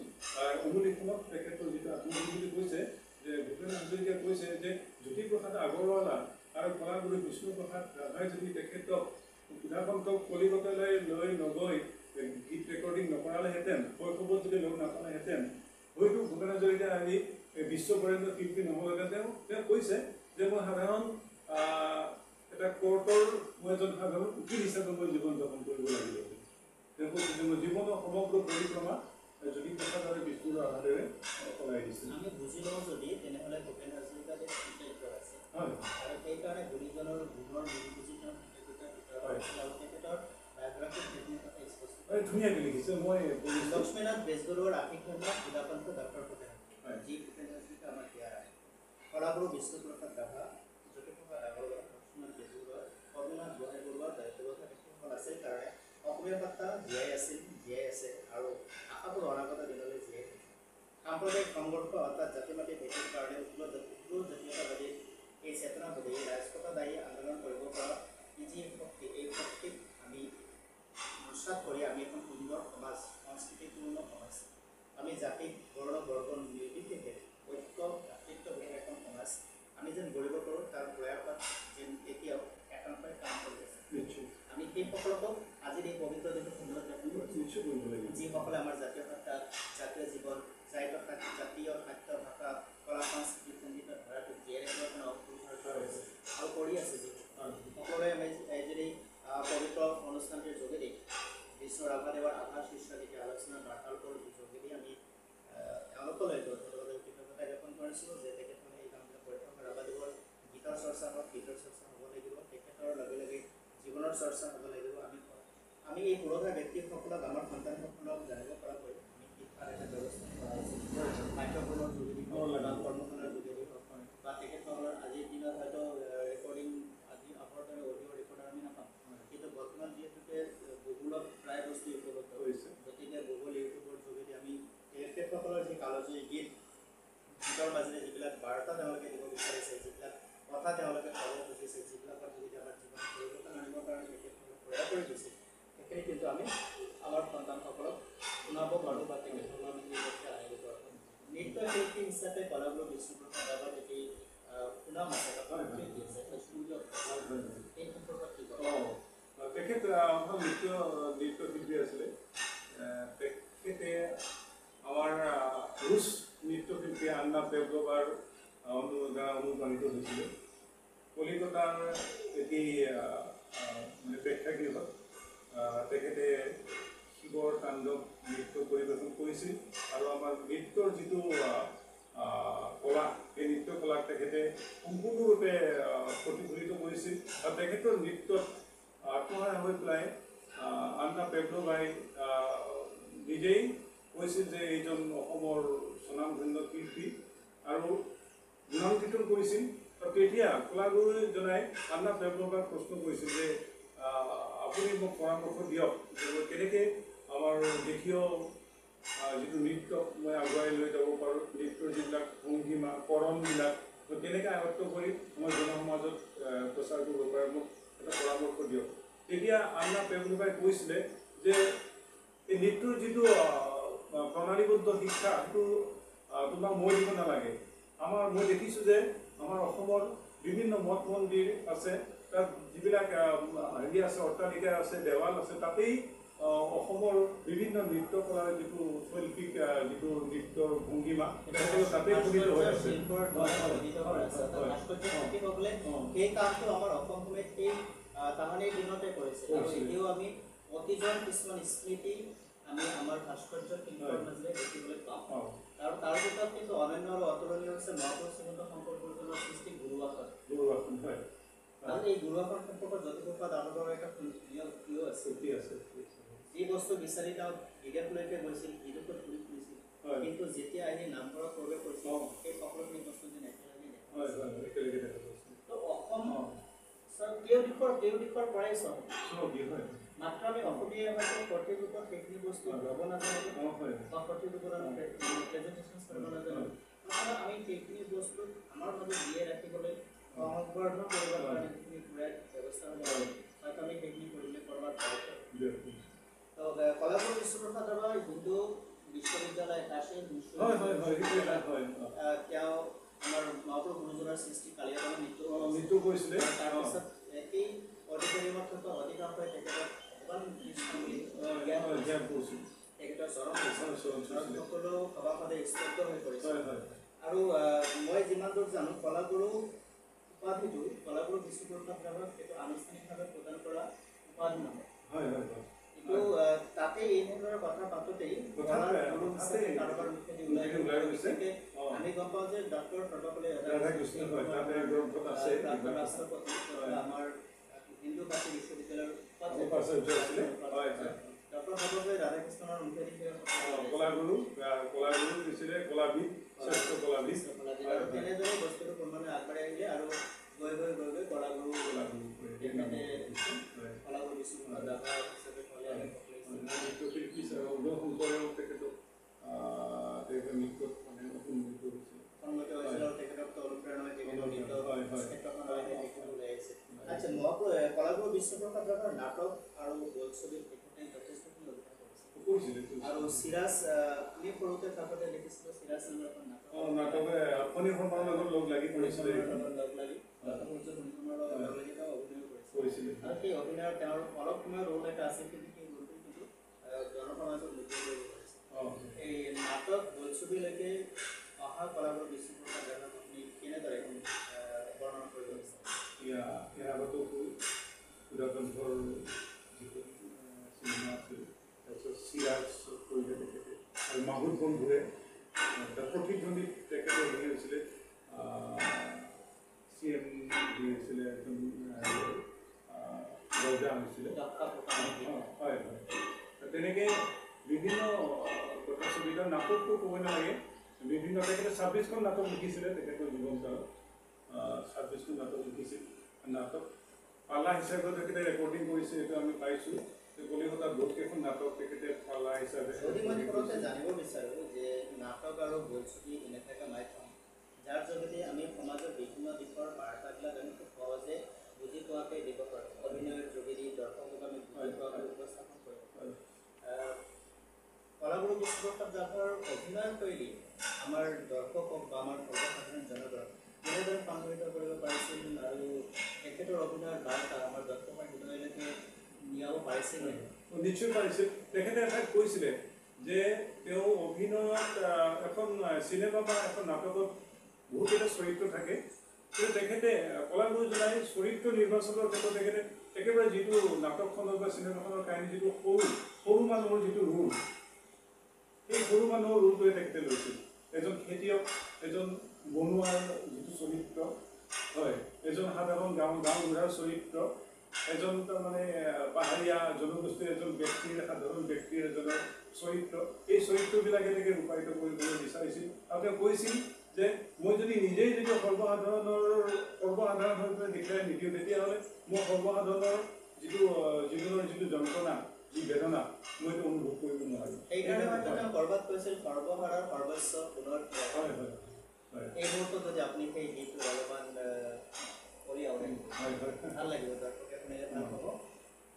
অনুলিখনত তেখেতৰ যিটো আত্মজীৱনী কৈছে যে ভূপেন হাজৰিকাই কৈছে যে জ্যোতিপ্ৰসাদ আগৰৱালা আৰু কলাগুৰু বিষ্ণুপ্ৰসাদ ৰাভাই যদি তেখেতক সুধাকণ্ঠক কলিকতালৈ লৈ নগৈ গীত ৰেকৰ্ডিং নকৰালেহেঁতেন শৈশৱত যদি লগ নাপালেহেঁতেন হয়তো ভূপেন হাজৰিকাই আজি বিশ্ব বৰেণ্য শিল্পী নহ'লহেঁতেন। তেওঁ কৈছে যে মই সাধাৰণ এটা কোৰ্টৰ মই এজন সাধাৰণ উকিল হিচাপে মই জীৱন যাপন কৰিব লাগিব। তেওঁ কৈছে যে মই জীৱনৰ সমগ্ৰ পৰিক্ৰমা জ্যোতিপ্ৰসাদ আৰু বিষ্ণুৰ আধাৰেৰে চলাই দিছিল। আমি বুজি লওঁ যদি তেনেহ'লে ভূপেন হাজৰিকাত কৃতজ্ঞ আছে হয় আৰু সেইকাৰণে গুৰুজনৰ গুণৰ বুজি তেওঁ কৃতজ্ঞতাৰ ভিতৰত আছিল আৰু তেখেতৰ বায়'গ্ৰাফিক কথা স্পষ্ট ধুনীয়াকৈ লিখিছে। মই লক্ষ্মীনাথ বেজবৰুৱাৰ আশীৰ্বাদ সুধাকণ্ঠ ডক্টৰ ভূপেন যি ভূপেন হাজৰিকা আমাৰ ইয়াৰ কলাগুৰু বিষ্ণুপ্ৰসাদ ৰাভা জ্যোতিপ্ৰসাদ আগৰৱালা লক্ষ্মীনাথ বেজবৰুৱা অবিনাশ গোহাঁই বৰুৱা দায়িত্বগত ব্যক্তিসকল আছিল কাৰণে অসমীয়া ভাষা জীয়াই আছিল জীয়াই আছে আৰু আশাবোৰ অনাগত দিনলৈ জীয়াই থাকিব। সাম্প্ৰদায়িক সংঘৰ্ষ অৰ্থাৎ জাতি মাতি ভেটিৰ কাৰণে উগ্ৰ জাতীয়তাবাদী এই চেতনাবাদী ৰাজপথদায়ী আন্দোলন কৰিব পৰা যি শক্তি এই শক্তিক আমি নস্বাত কৰি আমি এখন সুন্দৰ সমাজ সংস্কৃতিপূৰ্ণ সমাজ আমি জাতি বৰ্ণ বৰ্গ নিৰ্বিশেষে ঐক্য ভাতৃত্ববোধৰ এখন সমাজ আমি যেন গঢ়িব পাৰোঁ তাৰ প্ৰয়াসত যেন এতিয়াও একাংশই কাম কৰি আছে। আমি সেইসকলকো আজিৰ এই পবিত্ৰ দিনটো সুন্দৰ যাপন নিশ্চয় কৰিব লাগিব। যিসকলে আমাৰ জাতীয় সত্তা জাতীয় জীৱন জাতীয় খাদ্য ভাষা কলা সংস্কৃতি সংগীত ধাৰাটোক জীয়াই ৰাখিবৰ কাৰণে অপৰিহাৰ আৰু কৰি আছে সকলোৱে আমি যদি পবিত্ৰ অনুষ্ঠানটিৰ যোগেদি বিশ্ব ৰাভাদেৱৰ আভাস শীৰ্ষক আলোচনা বাৰ্তালাপৰ যোগেদি আমি এওঁলোকলৈ কৃতজ্ঞতা জ্ঞাপন কৰিছোঁ যে তেখেতসকলে এই কামবিলাক কৰি থকা ৰাভাদেৱৰ গীতৰ চৰ্চা হওক গীতৰ চৰ্চা হ'ব লাগিব তেখেতৰ লগে লগে জীৱনৰ চৰ্চা হ'ব লাগিব। আমি এই পুৰঠা ব্যক্তিসকলক আমাৰ সন্তানসকলক জানিব পৰাকৈ আমি শিক্ষাৰ এটা ব্যৱস্থা কৰা হৈছে পাঠ্যক্ৰমৰ যোগেদি হওক বা কৰ্মশালাৰ যোগেদি হওক বা তেখেতসকলৰ আজিৰ দিনত হয়তো ৰেকৰ্ডিং আজি আগৰ দৰে অডিঅ' ৰেকৰ্ডাৰ আমি নাপাম কিন্তু বৰ্তমান যিহেতুকে গুগলত প্ৰায় বস্তু উপলব্ধ হৈছে গতিকে গুগল ইউটিউবৰ যোগেদি আমি তেখেতসকলৰ যি কালজয়ী গীতৰ মাজেৰে যিবিলাক বাৰ্তা তেওঁলোকে দিব বিচাৰিছে যিবিলাক কথা তেওঁলোকে ক'ব খুজিছে যিবিলাকৰ যোগেদি আমাৰ জীৱন পৰিৱৰ্তন আনিবৰ কাৰণে তেখেতসকলে প্ৰয়াস কৰি দিছে সেইখিনি কিন্তু আমি আমাৰ সন্তানসকলক শুনাব পাৰোঁ বা তেখেতসকলক আমি এই পক্ষে আহিব পাৰোঁ। নৃত্যশিল্পী হিচাপে কলাগুৰু বিষ্ণুপ্ৰসাদ ৰাভাৰ এটি সুনাম আছে এই সম্পৰ্কত কি তেখেত নৃত্যশিল্পী আছিলে। তেখেতে আমাৰ ৰুছ নৃত্যশিল্পী আন্না পেভলোভাৰ দ্বাৰা অনুপ্ৰাণিত হৈছিলে। কলিকতাৰ এটি প্ৰেক্ষাগৃহত তেখেতে শিৱৰ তাণ্ডৱ নৃত্য পৰিৱেশন কৰিছিল আৰু আমাৰ নৃত্যৰ যিটো কলা এই নৃত্য কলাক তেখেতে সম্পূৰ্ণৰূপে প্ৰতিফলিত কৰিছিল আৰু তেখেতৰ নৃত্যত আত্মসহায় হৈ পেলাই আন্না পেভলোভাই নিজেই কৈছিল যে এইজন অসমৰ স্বনামধন্য শিল্পী আৰু গুণাঙ্কিতন কৰিছিল। আৰু তেতিয়া কলাগুৰুজনাই আন্না পেভলোভাক প্ৰশ্ন কৰিছিল যে আপুনি মোক পৰামৰ্শ দিয়ক যে মই কেনেকৈ আমাৰ দেশীয় যিটো নৃত্য মই আগুৱাই লৈ যাব পাৰোঁ নৃত্যৰ যিবিলাক ভংগীমা কৰণবিলাক মই কেনেকৈ আয়ত্ব কৰি মই জনসমাজত প্ৰচাৰ কৰিব পাৰোঁ মোক এটা পৰামৰ্শ দিয়ক। তেতিয়া আন্না পেভলোভাই কৈছিলে যে এই নৃত্যৰ যিটো প্ৰণালীবদ্ধ শিক্ষা সেইটো তোমাক মই দিব নালাগে। মই দেখিছোঁ যে আমাৰ অসমৰ বিভিন্ন মঠ মন্দিৰ আছে তাত যিবিলাক হেৰি আছে অট্টালিকা আছে দেৱাল আছে তাতেই অসমৰ বিভিন্ন নৃত্য কলাৰ যিটো শৈল্পিক যিটো নৃত্যৰ ভংগীমা তাতেই খোদিত হৈ আছে। সেই কামটো আমাৰ অসমে সেই তাহানিৰ দিনতে কৰিছে আৰু এতিয়াও আমি অতীজৰ কিছুমান স্মৃতি আমি আমাৰ ভাস্কৰ্য শিল্পৰ মাজেৰে দেখিবলৈ পাওঁ আৰু তাৰ ভিতৰত কিন্তু অনন্য আৰু অতুলনীয় হৈছে মহাপুৰুষ শ্ৰীমন্ত শংকৰ গুৰুজনাৰ সৃষ্টি গুৰুআসন হয় আৰু এই গুৰুআসন সম্পৰ্কত জ্যোতিপ্ৰসাদ আগৰৱালাৰ এটা প্ৰিয় আছে যি বস্তু বিচাৰি তেওঁ বিদেশলৈকে গৈছিল বিদেশত ঘূৰি ফুৰিছিল কিন্তু যেতিয়া আহি নামঘৰত প্ৰৱেশ কৰিছিল সেই সকলোখিনি বস্তু যেন একেলগে তো অসম কেউ দিশৰ পৰাই চহকী মাত্ৰ আমি অসমীয়া ভাষাৰ সঠিক ৰূপত সেইখিনি বস্তু ল'ব নাজানো বা সঠিক ৰূপত আমি প্ৰেজেণ্টেশ্যন কৰিব নাজানো আমি সেইখিনি বস্তু আমাৰ মাজত জীয়াই ৰাখিবলৈ সংবৰ্ধন কৰিবৰ কাৰণে যিখিনি ব্যৱস্থা হ'ব হয়তো আমি সেইখিনি কৰিবলৈ কৰবাত পাৰোঁ। তো কলাগুৰু বিশ্বপ্ৰসাদ ৰাভাৰ হিন্দু বিশ্ববিদ্যালয় এটা আছে হয় হয় হয় সেইটো এটা হয় তেওঁ আমাৰ মহাপুৰুষ গুৰুজনাৰ সৃষ্টি কালিয়াদমন মৃত্যু কৰিছিলে তাৰপিছত এই অডিটৰিয়ামত থকা অধিকাংশই তেখেতক ভগৱান কৃষ্ণ বুলি জ্ঞান কৰিছিল তেখেতৰ চৰণ সকলো সভাসদে স্তব্ধ হৈ পৰিছে হয় হয় আৰু মই যিমান দূৰ জানো কলাগুৰু উপাধিটো কলাগুৰু বিশ্বপ্ৰসাদ ৰাভাক সেইটো আনুষ্ঠানিকভাৱে প্ৰদান কৰা উপাধি নহয় হয় হয় হয় কিন্তু তাতে এই ধৰণৰ কথা পাতোঁতেই কাৰোবাৰ মুখেদি ওলাই গৈছে আমি গম পাওঁ যে ডক্টৰ সৰ্বপল্লী ৰাধাকৃষ্ণ হয় তাতে গ্ৰন্থত আছে ৰাষ্ট্ৰপতি আমাৰ হিন্দু কাশী বিশ্ববিদ্যালয়ৰ ডক্টৰ সৰ্বপল্লী ৰাধাকৃষ্ণৰ মুখেদি কলাগুৰু দিছিলে কলাবিদ শ্ৰেষ্ঠ কলাবিদ আৰু তেনেদৰে বস্তুটো ক্ৰমান্বয়ে আগবাঢ়ি আহিলে আৰু গৈ কলাগুৰু বিশ্বপ্ৰসাদ ৰাভা হিচাপে আচ্ছা কলাগুৰু বিশ্বপ্ৰসাদ ৰাভাৰ নাটক আৰু বোলছবিত তেখেতে যথেষ্টখিনি অভিনয় কৰিছিল আৰু চিৰাজ আমি সৰুতে থাকোঁতে দেখিছিলোঁ চিৰাজ নামৰ এখন নাটকে আপুনি সম্পৰ্ণৰ লগ লাগি কৰিছিলে আৰু সেই অভিনয়ৰ তেওঁৰ অলপ সময় ৰোল এটা আছে কিন্তু সেই ৰোলটো কিন্তু জনসমাজক লুটিয়াই কৰিব পাৰিছে এই নাটক বোলছবিলৈকে অহা কলাগুৰু বিশ্বপ্ৰসাদ ৰাভাক আপুনি কেনেদৰে বৰ্ণনা কৰিব বিচাৰে ইয়াৰ আগতো সুধাকণ্ঠৰ যিটো চিনেমা আছিল তাৰপিছত চিৰাজ কৰিলে তেখেতে আৰু মাহুত বন্ধুৱে প্ৰতিধ্বনিত তেখেতে হেৰি হৈছিলে CM হৈছিলে একদম ৰজা হৈছিলে হয় হয় তেনেকৈ বিভিন্ন প্ৰতিযোগিতাৰ নাটকটো ক'ব নালাগে বিভিন্ন তেখেতে 26খন নাটক লিখিছিলে তেখেতৰ জীৱনকালত 26খন নাটক লিখিছিল নাটক পালা হিচাপে তেখেতে ৰেকৰ্ডিং কৰিছে এইটো আমি পাইছোঁ কলিকতাত বহুতকেইখন নাটক তেখেতে পালা হিচাপে জানিব বিচাৰোঁ যে নাটক আৰু বোলছবি এনেকুৱা এটা মাধ্যম যাৰ যোগেদি আমি সমাজৰ বিভিন্ন দিশৰ বাৰ্তাবিলাক আমি খুব সহজে বুজি পোৱাকৈ দিব পাৰোঁ অভিনয়ৰ যোগেদি দৰ্শকক আমি বুজি পোৱাকৈ উপস্থাপন কৰিব পাৰোঁ কলাগুৰু বিশ্বপ্ৰসাদ ৰাভাৰ অভিনয় শৈলী আমাৰ দৰ্শকক বা আমাৰ সৰ্বসাধাৰণ জনগণক কেনেদৰে সংগঠিত কৰিব পাৰিছিল আৰু তেখেতৰ অভিনয়ৰ বাৰ্তা আমাৰ দৰ্শকৰ হৃদয়লৈকে নিয়াব পাৰিছিল নিশ্চয় পাৰিছিল তেখেতে এঠাইত কৈছিলে যে তেওঁ অভিনয়ত এখন চিনেমা বা এখন নাটকত বহুতকেইটা চৰিত্ৰ থাকে কিন্তু তেখেতে কলাগুৰুজনাই চৰিত্ৰ নিৰ্বাচনৰ ক্ষেত্ৰত তেখেতে একেবাৰে যিটো নাটকখনৰ বা চিনেমাখনৰ কাহিনী যিটো সৰু মানুহৰ যিটো ৰোল সেই সৰু মানুহৰ ৰোলটোৱে তেখেতে লৈছিল এজন খেতিয়ক এজন বনুৱাৰ যিটো চৰিত্ৰ হয় এজন সাধাৰণ গাঁওবুঢ়াৰ চৰিত্ৰ এজন তাৰমানে পাহাৰীয়া জনগোষ্ঠীৰ এজন ব্যক্তিৰ সাধাৰণ ব্যক্তিৰ এজনৰ চৰিত্ৰ এই চৰিত্ৰবিলাকে তেখেতে ৰূপায়িত কৰিবলৈ বিচাৰিছিল আৰু তেওঁ কৈছিল যে মই যদি নিজেই যদি সৰ্বসাধাৰণ হৈ পেলাই দেখুৱাই নিদিওঁ তেতিয়াহ'লে মই সৰ্বসাধাৰণৰ যিটো জীৱনৰ যিটো যন্ত্ৰণা যি বেদনা মই এইটো অনুভৱ কৰিব নোৱাৰিম সেইকাৰণে হয়তো তেওঁ ক'ৰবাত কৈছিল সৰ্বসাৰৰ সৰ্বস্ব পুনৰ হয় হয় হয় এই মুহূৰ্তত যদি আপুনি সেই গীতটো অলপমান কৰি আনে ভাল লাগিব দৰ্শকে শুনিলে ভাল হ'ব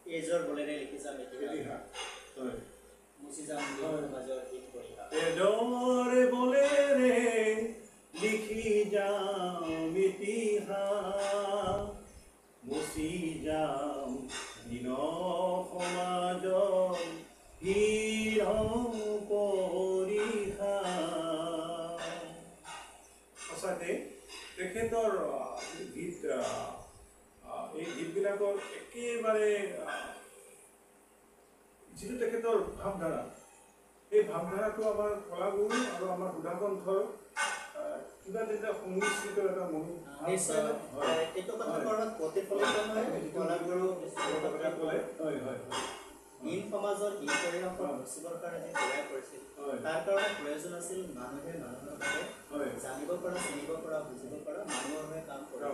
এইজৰ বলেৰে লিখি যাম এতিয়া মুচি যাম মাজৰ গীত কৰি এজৰ বলেৰে লিখি যাম ইতিহাস মুচি যাম দিন সমাজৰ হীৰ পৰিহা সঁচাকৈ তেখেতৰ গীত এই গীতবিলাকৰ একেবাৰে যিটো তেখেতৰ ভাৱধাৰা এই ভাৱধাৰাটো আমাৰ কলাগুৰু আৰু আমাৰ সুধাকণ্ঠৰ কিবা এটা সংমিশ্ৰিত এটা হিন সমাজৰ হিন পৰিৱেশৰ মুচিবৰ কাৰণে তৈয়াৰ কৰিছিল তাৰ কাৰণে প্ৰয়োজন আছিল মানুহে মানুহৰ বাবে জানিব পৰা চিনিব পৰা বুজিব পৰা মানুহৰ হৈ কাম কৰা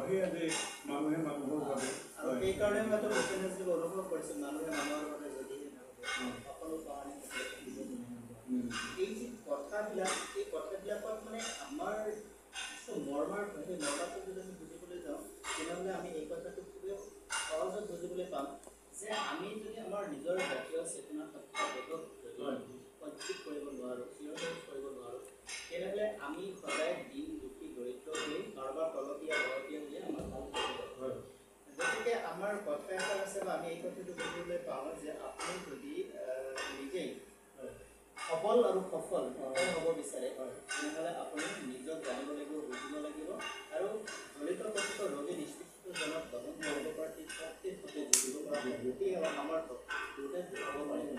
মানুহে মানুহৰ বাবে আৰু সেইকাৰণে হয়তো ভূপেন হাজৰিকাই অনুভৱ কৰিছিল মানুহে মানুহৰ বাবে যদিহে সকলো কাৰণে এই যি কথাবিলাক এই কথাবিলাকত মানে আমাৰ মৰ্মাৰ সেই মৰ্মাটো যদি আমি বুজিবলৈ যাওঁ তেনেহ'লে আমি এই কথাটো খুবেই সহজত বুজিবলৈ পাম যে আমি যদি আমাৰ নিজৰ জাতীয় চেতনাত বেগক যদি কনফ্লিক্ট কৰিব নোৱাৰোঁ, চিৰসেউজ কৰিব নোৱাৰোঁ, তেনেহ'লে আমি সদায় দিন দুখী দৰিদ্ৰ হৈ কাৰোবাৰ তলতীয়া বৰতীয়া বুলি আমাৰ ভাল থাকিব। গতিকে আমাৰ কথা এটা আছে বা আমি এই কথাটো বুজিবলৈ পাওঁ যে আপুনি যদি নিজেই সবল আৰু সফল হ'ব বিচাৰে তেনেহ'লে আপুনি নিজক জানিব লাগিব, বুজিব লাগিব আৰু জড়িত কথিত ৰোগী নিষ্পৃষ্টজনক দমন কৰিব পৰা ঠিক শক্তিৰ সৈতে বুজিব পৰা শক্তি আৰু সামৰ্থ্য দুয়োটাই দেখাব পাৰিব।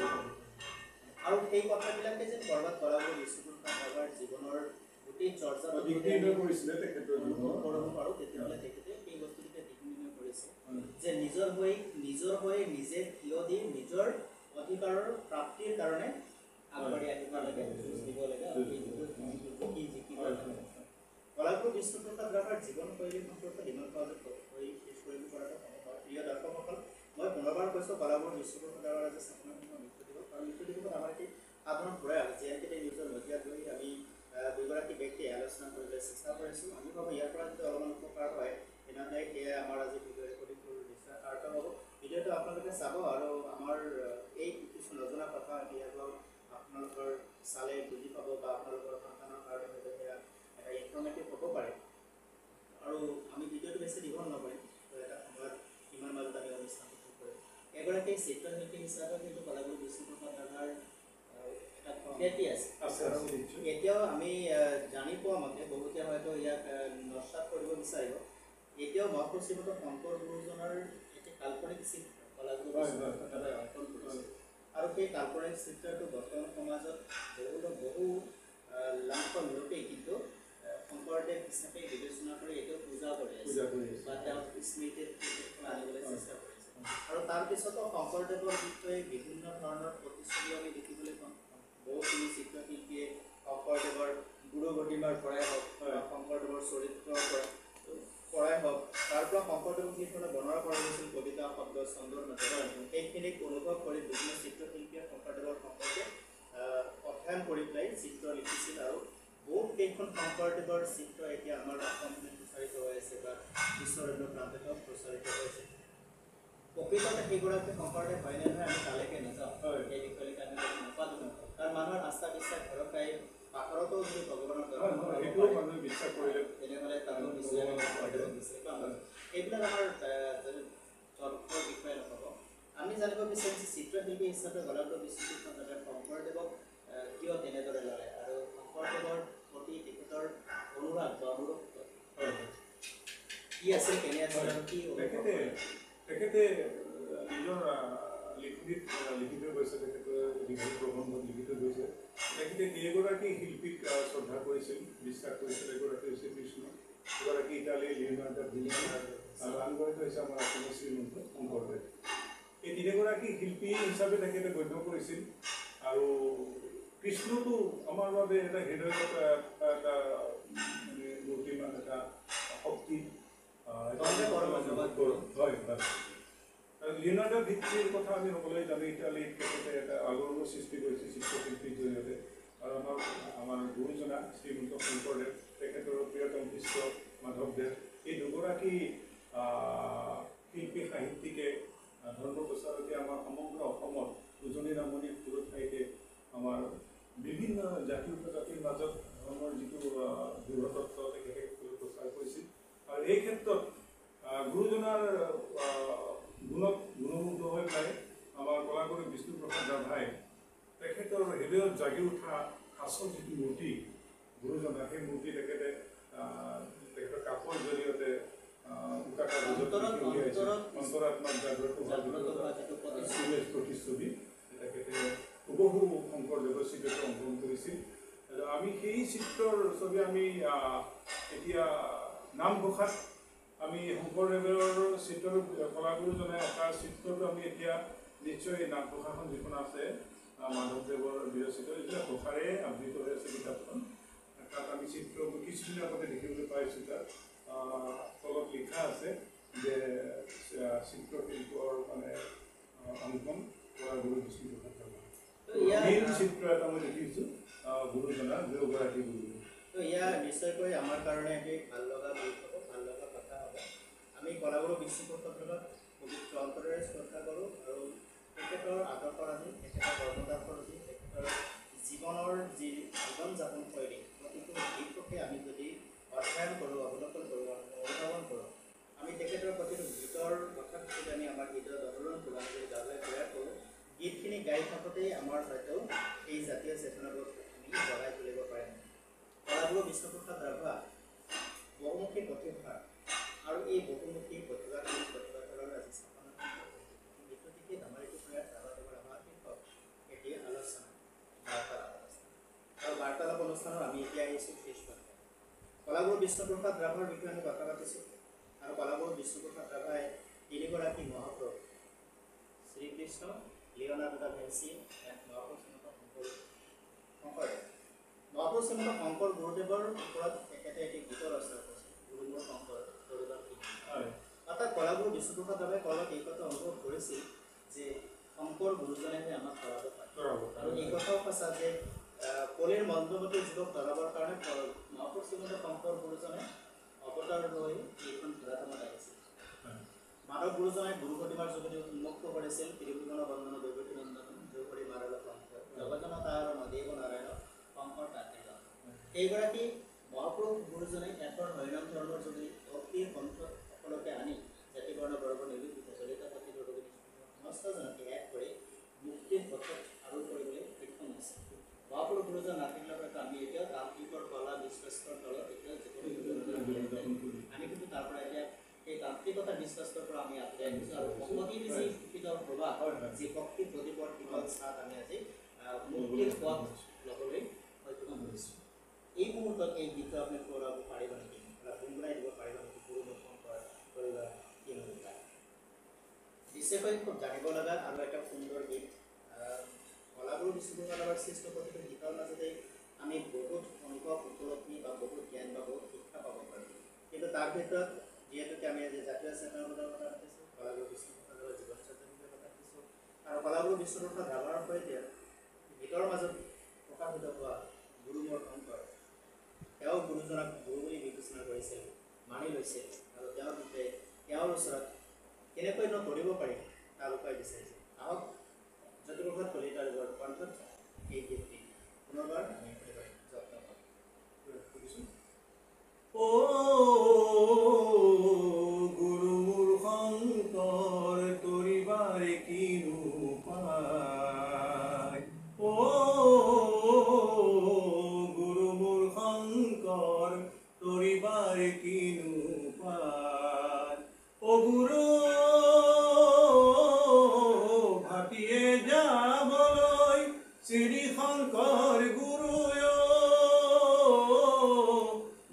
আৰু সেই কথাবিলাকে যেন ক'ৰবাত কৰাবোৰ বিশ্বপ্ৰসাদ ৰাভাৰ জীৱনৰ গোটেই চৰ্চাটো কৰিছিলে তেখেতৰ অনুভৱ কৰিব পাৰোঁ, তেতিয়াহ'লে তেখেতে সেই বস্তুটোকে দিশ নিৰ্ণয় কৰিছে যে নিজৰ হৈ নিজে থিয় দি নিজৰ অধিকাৰৰ প্ৰাপ্তিৰ কাৰণে আগবাঢ়ি আহিব লাগে, যুঁজ দিব লাগে আৰু সেই যুঁজত জিকিব লাগে। কলাগুৰু বিষ্ণুপ্ৰসাদ ৰাভাৰ জীৱনশৈলী সম্পৰ্কে ইমান সহজে শেষ কৰিব পৰাটো সম্ভৱ। প্ৰিয় দৰ্শকসকল, মই পুনৰবাৰ কৈছোঁ কলাগুৰু বিষ্ণুপ্ৰসাদ ৰাভাৰ আজি স্থাপনা মৃত্যু দিৱস আৰু মৃত্যু দিৱসত আমাৰ এটি সাধাৰণ প্ৰয়াস যিহেতু নিজৰ মজিয়াত বহি আমি দুগৰাকী ব্যক্তিয়ে আলোচনা কৰিবলৈ চেষ্টা কৰিছোঁ। আমি ভাবোঁ ইয়াৰ পৰা যদি অলপমান উপকাৰ হয় তেনেহ'লে সেয়াই আমাৰ আজি ভিডিঅ' ৰেকৰ্ডিং কৰি নিশ্চয়াৰ্থ হ'ব। ভিডিঅ'টো আপোনালোকে চাব আৰু আমাৰ এই কিছু নজনা কথা ইয়াৰ আপোনালোকৰ চালে বুজি পাব বা আপোনালোকৰ সন্তানৰ কাৰণে হয়তো সেয়া এটা ইনফৰ্মেটিভ হ'ব পাৰে। আৰু আমি ভিডিঅ'টো বেছি দীঘল নকৰিম, তো এটা সময়ত ইমান মাজত আমি অনুষ্ঠানটো শেষ কৰিম। এগৰাকী চিত্ৰশিল্পী হিচাপে কিন্তু কলাগুৰু বিষ্ণুপ্ৰসাদ ৰাভাৰ এটা খ্যাতি আছে। এতিয়াও আমি জানি পোৱা মতে বহুতে হয়তো ইয়াক নস্বাত কৰিব বিচাৰিব। এতিয়াও মহাপুৰুষীমত শংকৰ গুৰুজনাৰ এটি কাল্পনিক চিত্ৰ কলাগুৰু বিষ্ণুপ্ৰসাদ ৰাভাই অংকন কৰিছে আৰু সেই কাল্পনিক চিত্ৰটো বৰ্তমান সমাজত বহু লাখ লোকেই কিন্তু শংকৰদেৱ হিচাপে বিবেচনা কৰি এতিয়াও পূজা কৰি আছে বা তেওঁৰ স্মৃতিত আনিবলৈ চেষ্টা কৰিছে। আৰু তাৰপিছতো শংকৰদেৱৰ বিষয়ে বিভিন্ন ধৰণৰ প্ৰতিচ্ছবি আমি দেখিবলৈ পাওঁ। বহুখিনি চিত্ৰশিল্পীয়ে শংকৰদেৱৰ গুৰু গতিমাৰ পৰাই হওক বা শংকৰদেৱৰ চৰিত্ৰৰ পৰাই হওক, তাৰ পৰা শংকৰদেৱক যিধৰণে বৰ্ণনা কৰা হৈছিল কবিতা শব্দ চন্দৰ মেটেৰা সেইখিনিক অনুভৱ কৰি বিভিন্ন চিত্ৰশিল্পীয়ে শংকৰদেৱৰ সম্পৰ্কে অধ্যয়ন কৰি পেলাই চিত্ৰ লিখিছিল আৰু বহুত কেইখন শংকৰদেৱৰ চিত্ৰ এতিয়া আমাৰ অসমত প্ৰচাৰিত হৈ আছে বা বিশ্বৰ অন্য প্ৰান্তত প্ৰচাৰিত হৈছে। প্ৰকৃততে সেইগৰাকী শংকৰদেৱ হয়নে নহয় আমি তালৈকে নাযাওঁ, সেই বিষয়লৈকে আমি নাপালোঁ। কাৰণ মানুহৰ আস্থা বিশ্বাস ঘৰকাই পাকৰতো যদি ভগৱানৰ বিশ্বাস কৰিলে তেনেহ'লে তাতো নিশ্চয় বিচাৰি পাম। এইবিলাক আমাৰ তৰ্কৰ বিষয়ে নহ'ব। আমি জানিব বিচাৰিছোঁ চিত্ৰশিল্পী হিচাপে কলাগুৰু বিষ্ণুপ্ৰসাদ ৰাভাই শংকৰদেৱক কিয় তেনেদৰে ল'লে আৰু শংকৰদেৱৰ প্ৰতি তেখেতৰ অনুৰাগ বা অনুৰক্ত কি আছিল, কেনে আছিল আৰু কি তেখেতে নিজৰ লিখনিত লিখিত গৈছে, তেখেতে দীঘল প্ৰবন্ধত লিখিত গৈছে। তেখেতে কেইগৰাকী শিল্পীক শ্ৰদ্ধা কৰিছিল, বিশ্বাস কৰিছিল। এগৰাকী হৈছে কৃষ্ণ, এগৰাকী ইটালীৰ লিওনাৰ্ডো দা ভিঞ্চি আৰু আনগৰাকী হৈছে আমাৰ অসমৰ শ্ৰীমন্ত শংকৰদেৱ। এই তিনিগৰাকী শিল্পী হিচাপে তেখেতে গণ্য কৰিছিল। আৰু কৃষ্ণটো আমাৰ বাবে এটা হৃদয়গত এটা মূৰ্তিমান এটা শক্তি। হয়, লিওনাৰ্ডো দা ভিঞ্চিৰ কথা আমি সকলোৱে জানো। ইটালীত তেখেতে এটা আলোড়নৰ সৃষ্টি কৰিছে চিত্ৰশিল্পীৰ জৰিয়তে। আৰু আমাৰ গুৰুজনা শ্ৰীমন্ত শংকৰদেৱ, তেখেতৰ প্ৰিয়তম শিষ্য মাধৱদেৱ, এই দুগৰাকী শিল্পী সাহিত্যিকে ধৰ্ম প্ৰচাৰকে আমাৰ সমগ্ৰ অসমত উজনি নামনি সকলো ঠাইতে আমাৰ বিভিন্ন জাতি উপজাতিৰ মাজত ধৰ্মৰ যিটো দৃঢ়তত্ব তেখেতে প্ৰচাৰ কৰিছিল। আৰু এই ক্ষেত্ৰত গুৰুজনাৰ গুণমুগ্ধ হৈ পেলাই আমাৰ কলাগুৰু বিষ্ণুপ্ৰসাদ ৰাভাই তেখেতৰ হৃদয়ত জাগি উঠা আচল যিটো মূৰ্তি গুৰুজনা, সেই মূৰ্তি তেখেতে তেখেতৰ কাপৰ জৰিয়তে অন্তৰাত্মাত জাগ্ৰত প্ৰতিচ্ছবি তেখেতে হুবহু শংকৰদেৱৰ চিত্ৰটো অংকন কৰিছিল। আমি সেই চিত্ৰৰ ছবি আমি এতিয়া নামঘোষাত আমি শংকৰদেৱৰ চিত্ৰৰ কলাগুৰুজনে অঁকা চিত্ৰটো আমি এতিয়া নিশ্চয় নামঘোষাখন যিখন আছে মাধৱদেৱৰ বিৰচিত, এইবিলাক ঘোষাৰে আবৃত হৈ আছে কিতাপখন। তাত আমি চিত্ৰ কিছুদিন আগতে দেখিবলৈ পাইছোঁ। তাত তলত লিখা আছে যে চিত্ৰশিল্পৰ মানে অংকন কলাগুৰু বিষ্ণুপ্ৰসাদ ৰাভা। মেইন চিত্ৰ এটা মই দেখিছোঁ গুৰুজনাৰ দুগৰাকী গুৰু। তো ইয়াৰ নিশ্চয়কৈ আমাৰ কাৰণে এটি ভাল লগা দিশ হ'ব, ভাল লগা কথা হ'ব। আমি কলাগুৰু বিষ্ণুপ্ৰসাদ ৰাভাক পবিত্ৰ অন্তৰেৰে শ্ৰদ্ধা কৰোঁ আৰু তেখেতৰ আদৰ্শৰাজি, তেখেতৰ কৰ্মদাসৰাজি, তেখেতৰ জীৱনৰ যি জীৱন যাপন শৈলী প্ৰতিটো দিশকে আমি যদি অধ্যয়ন কৰোঁ, অৱলোকন কৰোঁ, অনুধাৱন কৰোঁ, আমি তেখেতৰ প্ৰতিটো গীতৰ কথাত যদি আমি আমাৰ গীতৰ আন্দোলন কৰোঁ, আমি যদি গাবলৈ প্ৰয়াস কৰোঁ, গীতখিনি গাই থাকোঁতেই আমাৰ হয়তো এই জাতীয় চেতনাবোধ আমি জগাই তুলিব পাৰিম। কলাগুৰু বিষ্ণুপ্ৰসাদ ৰাভা বহুমুখী প্ৰতিভা আৰু এই বহুমুখী প্ৰতিভাধাৰৰ আজি স্থাপনা বিদ্যুতিকে ধেমালিটো প্ৰয়াস ৰাভাদেৱৰ আমাৰ শীৰ্ষক এটি আলোচনা বাৰ্তালাপ অনুষ্ঠান। আৰু বাৰ্তালাপ অনুষ্ঠানত আমি এতিয়া আহিছোঁ শেষ পৰ্যায়ত। কলাগুৰু বিষ্ণুপ্ৰসাদ ৰাভাৰ বিষয়ে আমি কথা পাতিছোঁ আৰু কলাগুৰু বিষ্ণুপ্ৰসাদ ৰাভাই তিনিগৰাকী মহাপুৰুষ Srikrishna, Leonardo da Vinci and মহাপুৰুষ শ্ৰীমন্ত শংকৰদেৱ। মহাপুৰুষ শ্ৰীমন্ত শংকৰ গুৰুদেৱৰ ওপৰত তেখেতে এটি গীত ৰচনা কৰিছিল, গুৰুমূৰ শংকৰ গুৰুদেৱ। অৰ্থাৎ কলাগুৰু বিষ্ণুপ্ৰসাদ ৰাভাই কলত এই কথা অনুভৱ কৰিছিল যে শংকৰ গুৰুজনেহে আমাক তৰাব পাৰে। আৰু এই কথাও সঁচা যে কলিৰ মন্দমতী যুগক তৰাবৰ কাৰণে মহাপুৰুষ শ্ৰীমন্ত শংকৰ গুৰুজনে অৱতাৰ লৈ এইখন ধৰাধামত আহিছিল। মাধৱ গুৰুজনাই গুৰু প্ৰতিমাৰ যোগেদি উন্মুক্ত কৰিছিল ত্ৰিভুৱন বন্দন দৈৱকী নন্দন জৌহৰি মাৰল শংকৰ জগতন তাৰ নদেৱ নাৰায়ণ শংকৰ তাতে। এইগৰাকী মহাপুৰুষ গুৰুজনে একৰ হৰিনাম ধৰ্মৰ যোগেদি ভক্তিৰ কণ্ঠ সকলোকে আনি জাতি বৰ্ণ বৰ্গ নিৰ্বিশেষে চলিত পাতি সমস্তজনকে এক কৰি মুক্তিৰ পথত আৰোপ কৰিবলৈ সক্ষম হৈছে। মহাপুৰুষ গুৰুজন নাথাকিলে হয়তো আমি এতিয়াও তান্ত্ৰিকৰ কলা বিশ্বাসৰ তলত এতিয়াও আমি কিন্তু তাৰ পৰা এতিয়া সেই তান্ত্ৰিকতা বিশ্বাসৰ পৰা আমি আঁতৰাই আহিছোঁ আৰু ভগৱতীৰ যি শিক্ষিতৰ প্ৰভাৱ, যি ভক্তি প্ৰতিপদ শীতল চাত আমি আজি মুক্তিৰ পথ ল'বলৈ সক্ষম হৈছোঁ। এই মুহূৰ্তত এই গীতটো আপুনি কৰাব পাৰিব নেকি, গুণগুণাই দিব পাৰিব নেকি? গুৰুমূৰ শংকৰ কৰিবা কি নকৰা বিশেষকৈ খুব জানিব লগা আৰু এটা সুন্দৰ গীত। কলাগুৰু বিষ্ণুপ্ৰসাদ ৰাভাৰ সৃষ্ট প্ৰতিটো গীতৰ মাজতে আমি বহুত অনুভৱ উপলব্ধি বা বহুত জ্ঞান বা বহুত শিক্ষা পাব পাৰোঁ। কিন্তু তাৰ ভিতৰত যিহেতুকে আমি আজি জাতীয় চেতনাবোধৰ কথা পাতিছোঁ, কলাগুৰু বিষ্ণুপ্ৰসাদ ৰাভাৰ জীৱন চৰিত্ৰৰ কথা পাতিছোঁ আৰু কলাগুৰু বিষ্ণুপ্ৰসাদ ৰাভাৰ সৈতে গীতৰ মাজত প্ৰকাশিত হোৱা গুৰুমূৰ শংকৰ, তেওঁ গুৰুজনাক গুৰু বুলি বিবেচনা কৰিছিল, মানি লৈছিল আৰু তেওঁৰ বিষয়ে তেওঁৰ ওচৰত কেনেকৈনো কৰিব পাৰি তাৰ উপায় বিচাৰিছিল। আহক জ্যোতিপ্ৰসাদ কলিতাৰ কণ্ঠত এই গীতটি পুনৰবাৰ আমি শুনিবলৈ যত্ন কৰিছোঁ। গুৰুমূৰ শংকৰ তৰিবাৰ কিনো পায়, গুৰুমূৰ শংকৰ তৰিবাৰ কিনো পায়, গুৰু ভাটিয়ে যাবলৈ শ্ৰী শংকৰ গুৰু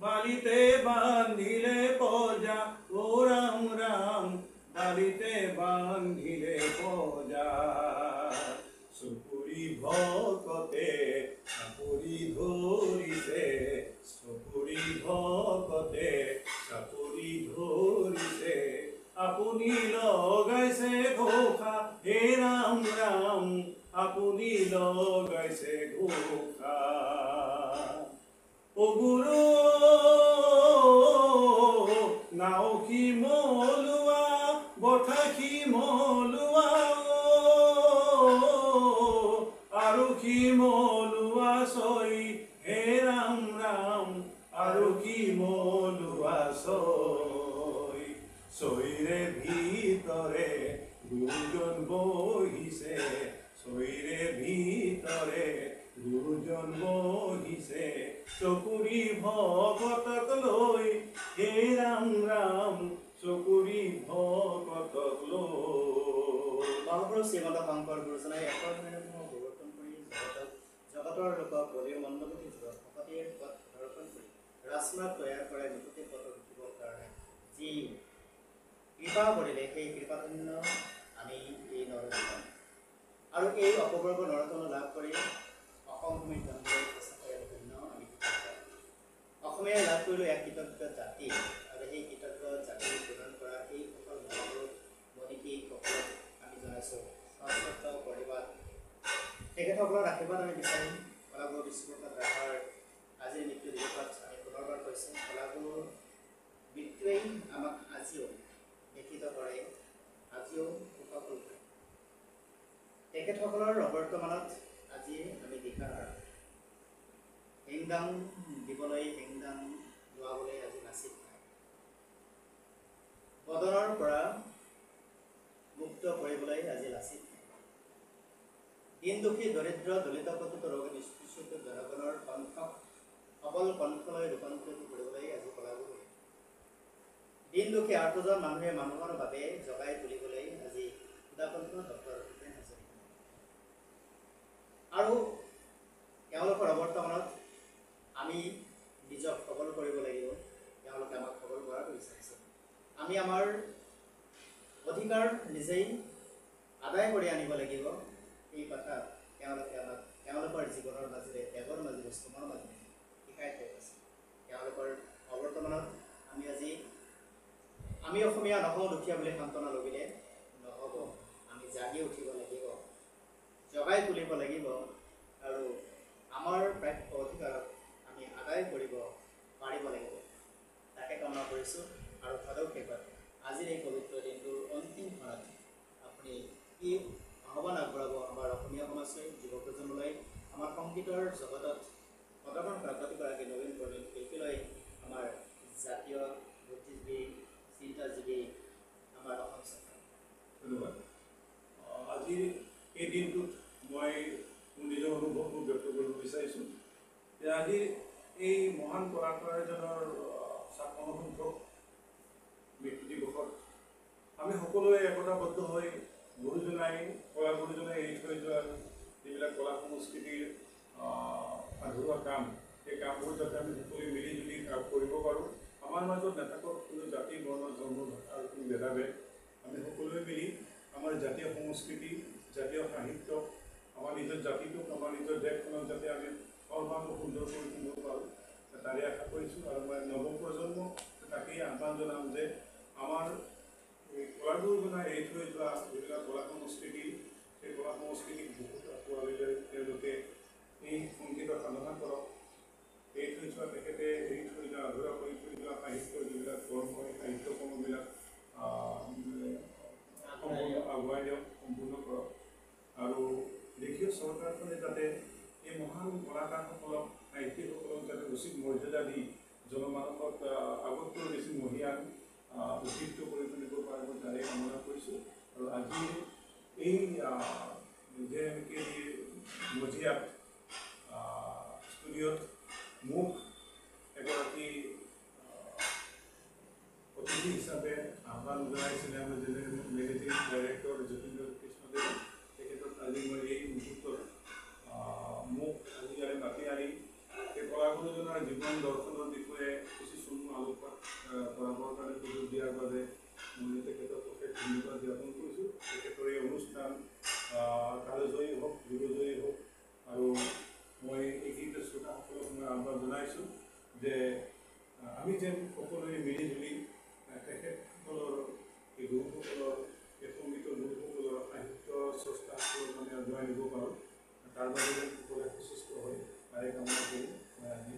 বালিতে বান্ধিলে পজা, ও ৰাম ৰাম বালিতে বান্ধিলে পজা, চকুৰি ভকতে চাপৰি ধৰিছে, চকুৰি ভকতে চাপৰি ধৰিছে, আপুনি লগাইছে ঘোষা, হে ৰাম ৰাম আপুনি লগাইছে ঘোষা, গুৰু নাওসী মলুৱা বঠাসী মলুৱা, আৰসী মলুৱা চৈ, হে ৰাম ৰাম আৰসী মলুৱা চৈ, চৈৰে ভিতৰে গুৰুজন বহিছে, চৈৰে ভিতৰে গুৰুজন বহিছে, চকুৰি ভকতক লৈ, হে ৰাম ৰাম চকুৰি ভকতক লৈ। মহাপুৰুষ শ্ৰীমন্ত শংকৰ গুৰুজনাই একৰ হৰিনামসমূহ প্ৰৱৰ্তন কৰি জগতৰ লোকক বলিৰ মন্দমতী যুগত ভকতিৰ পথ প্ৰদৰ্শন কৰি ৰাজমাৰ্গ তৈয়াৰ কৰে নিকুতি পথত উঠিবৰ কাৰণে যি কৃপা কৰিলে, সেই কৃপাধন্য আমি এই নৰতন আৰু এই অপবৰ্গ নৰতন লাভ কৰি অসম ভূমিত ধন্য আমি অসমীয়াই লাভ কৰিলোঁ এক কৃতজ্ঞ জাতি আৰু সেই কৃতজ্ঞ জাতি প্ৰদান কৰা এইসকল মহাপুৰুষ মনীষীসকলক আমি জনাইছোঁ সশ্ৰদ্ধ পৰিবাদ। তেখেতসকলৰ আশীৰ্বাদ আমি বিচাৰিম। কলাগুৰু বিষ্ণুপ্ৰসাদ ৰাভাৰ আজিৰ মৃত্যু দিৱসত আমি পুনৰবাৰ কৈছোঁ, কলাগুৰুৰ মৃত্যুৱেই আমাক আজিও দেখিত কৰে, আজিও সুখৰ কৰে। তেখেতসকলৰ অৱৰ্তমানত আজি আমি দিশাৰ হেংদাং দিবলৈ হেংদাং লোৱাবলৈ আজি নাচিত নাই। বদনৰ পৰা মুক্ত কৰিবলৈ আজি লাচিত নাই। দিন দুখী দৰিদ্ৰ দলিত পতিত ৰোগ নিষ্পৃষিত জনগণৰ কণ্ঠক সবল কণ্ঠলৈ ৰূপান্তৰিত কৰিবলৈ আজি কলাগুৰু। দিন দুখী আৰ্তজন মানুহে মানুহৰ বাবে জগাই তুলিবলৈ আজি উদাকণ্ঠ ডক্টৰ ভূপেন হাজৰিকা। আৰু তেওঁলোকৰ অৱৰ্তমানত আমি নিজক সবল কৰিব লাগিব। তেওঁলোকে আমাক সবল কৰাটো বিচাৰিছে। আমি আমাৰ অধিকাৰ নিজেই আদায় কৰি আনিব লাগিব। এই কথা তেওঁলোকে আমাক তেওঁলোকৰ জীৱনৰ মাজেৰে ত্যাগৰ মাজেৰে শ্ৰমৰ মাজেৰে শিকাই থৈ আছে। তেওঁলোকৰ অৱৰ্তমানত আমি অসমীয়া নহওঁ দুখীয়া বুলি সান্তনা লবিলে নহ'ব। আমি জাগি উঠিব লাগিব, জগাই তুলিব লাগিব আৰু আমাৰ প্ৰাপ্য অধিকাৰক আমি আদায় কৰিব পাৰিব লাগিব। তাকে কামনা কৰিছোঁ। আৰু সদৌ আজিৰ এই পবিত্ৰ দিনটোৰ অন্তিম ক্ষণত আপুনি কি আহ্বান আগবঢ়াব আমাৰ অসমীয়া সমাজলৈ, যুৱ প্ৰজন্মলৈ, আমাৰ সংগীতৰ জগতত পদাৰ্পণ কৰা প্ৰতিগৰাকী নবীন প্ৰবীণ শিল্পীলৈ, আমাৰ জাতীয় বুদ্ধিজীৱী চিন্তাজীৱী আমাৰ অসম চৰকাৰ। ধন্যবাদ। আজিৰ এই দিনটোত মই মোৰ নিজৰ অনুভৱবোৰ ব্যক্ত কৰিব বিচাৰিছোঁ যে আজিৰ এই মহান কলাকাৰ এজনৰ ৫৬সংখ্যক মৃত্যু দিৱসত আমি সকলোৱে একতাবদ্ধ হৈ গুৰুজনাই কলাগুৰুজনাই এৰি থৈ যোৱা যিবিলাক কলা সংস্কৃতিৰ আধৰুৱা কাম, সেই কামবোৰ যাতে আমি সকলোৱে মিলি জুলি কৰিব পাৰোঁ। আমাৰ মাজত নাথাকক কোনো জাতি বৰ্ণ ধৰ্ম আৰু কোনো ভেদাভেদ। আমি সকলোৱে মিলি আমাৰ জাতীয় সংস্কৃতি, জাতীয় সাহিত্য, আমাৰ নিজৰ জাতিটোক, আমাৰ নিজৰ দেশখনক যাতে আমি সৰ্বাংগ সুন্দৰ কৰি তুলিব পাৰোঁ, তাৰে আশা কৰিছোঁ। আৰু মই নৱপ্ৰজন্মক তাকেই আহ্বান জনাম যে আমাৰ কলাগুৰুজনাই এৰি থৈ যোৱা যিবিলাক কলা সংস্কৃতি, সেই কলা সংস্কৃতিক বহুত আঁকোৱালিলৈ তেওঁলোকে এই সংগীতৰ সাধনা কৰক। এৰি থৈ যোৱা তেখেতে এৰি থৈ যোৱা আধৰুৱা কৰি থৈ যোৱা সাহিত্যৰ যিবিলাক কৰ্ম, সেই সাহিত্যকৰ্মবিলাক আগুৱাই দিয়ক, সম্পূৰ্ণ কৰক। আৰু দেশীয় চৰকাৰখনে যাতে এই মহান কলাকাৰসকলক, সাহিত্যিকসকলক যাতে উচিত মৰ্যাদা দি জনমানসত আগতকৈ বেছি মহিয়ান উদ্দীপ্ত কৰি তুলিব পাৰিব, তাৰে কামনা কৰিছোঁ। আৰু আজি এই যে নেকি মজিয়াত ষ্টুডিঅ'ত মোক এগৰাকী অতিথি হিচাপে আহ্বান জনাইছিলে আমাৰ মেনেজিং ডাইৰেক্টৰ যতীন্দ্ৰ কৃষ্ণদেৱ। তেখেতক আজি মই এই মুহূৰ্তত মোক আজি ইয়াৰে মাতি আনি সেই কলাগুৰুজনাৰ জীৱন দৰ্শনৰ বিষয়ে কিছু চমু আলোকপাত কৰাবৰ কাৰণে সুযোগ দিয়াৰ বাবে মই তেখেতক অশেষ ধন্যবাদ জ্ঞাপন কৰিছোঁ। তেখেতৰ এই অনুষ্ঠান কালজয়ী হওক, যুগজয়ী হওক। আৰু মই এইখিনিতে শ্ৰোতাসকলক মই আহ্বান জনাইছোঁ যে আমি যেন সকলোৱে মিলি জুলি তেখেতসকলৰ এই গুৰুসকলৰ, এই সংগীতৰ গুৰুসকলৰ সাহিত্য স্ৰষ্টাসকলক মানে আগুৱাই নিব পাৰোঁ। তাৰ বাবে যেন সকলোৱে সচেষ্ট হয়, তাৰে কামনা কৰি মই আজি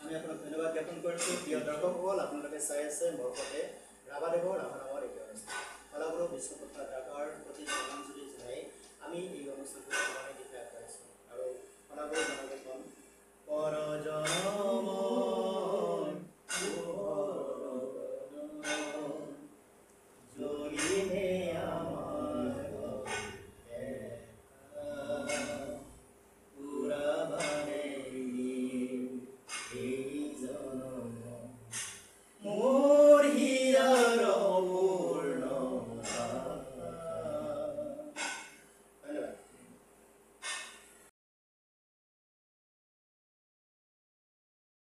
আমি আপোনাক ধন্যবাদ জ্ঞাপন কৰিছোঁ। প্ৰিয় দৰ্শকসকল, আপোনালোকে চাই আছে মোৰ সৈতে ৰাভাদেৱৰ ৰাভানামৰ এই অনুষ্ঠান। কলাগুৰু বিশ্বপ্ৰসাদ ৰাভাৰ প্ৰতি শ্ৰদ্ধাঞ্জলি জনাই আমি এই অনুষ্ঠানটো সমানে দিশে আগবাঢ়িছোঁ। আৰু কলাগুৰু জনগোষ্ঠী পৰজন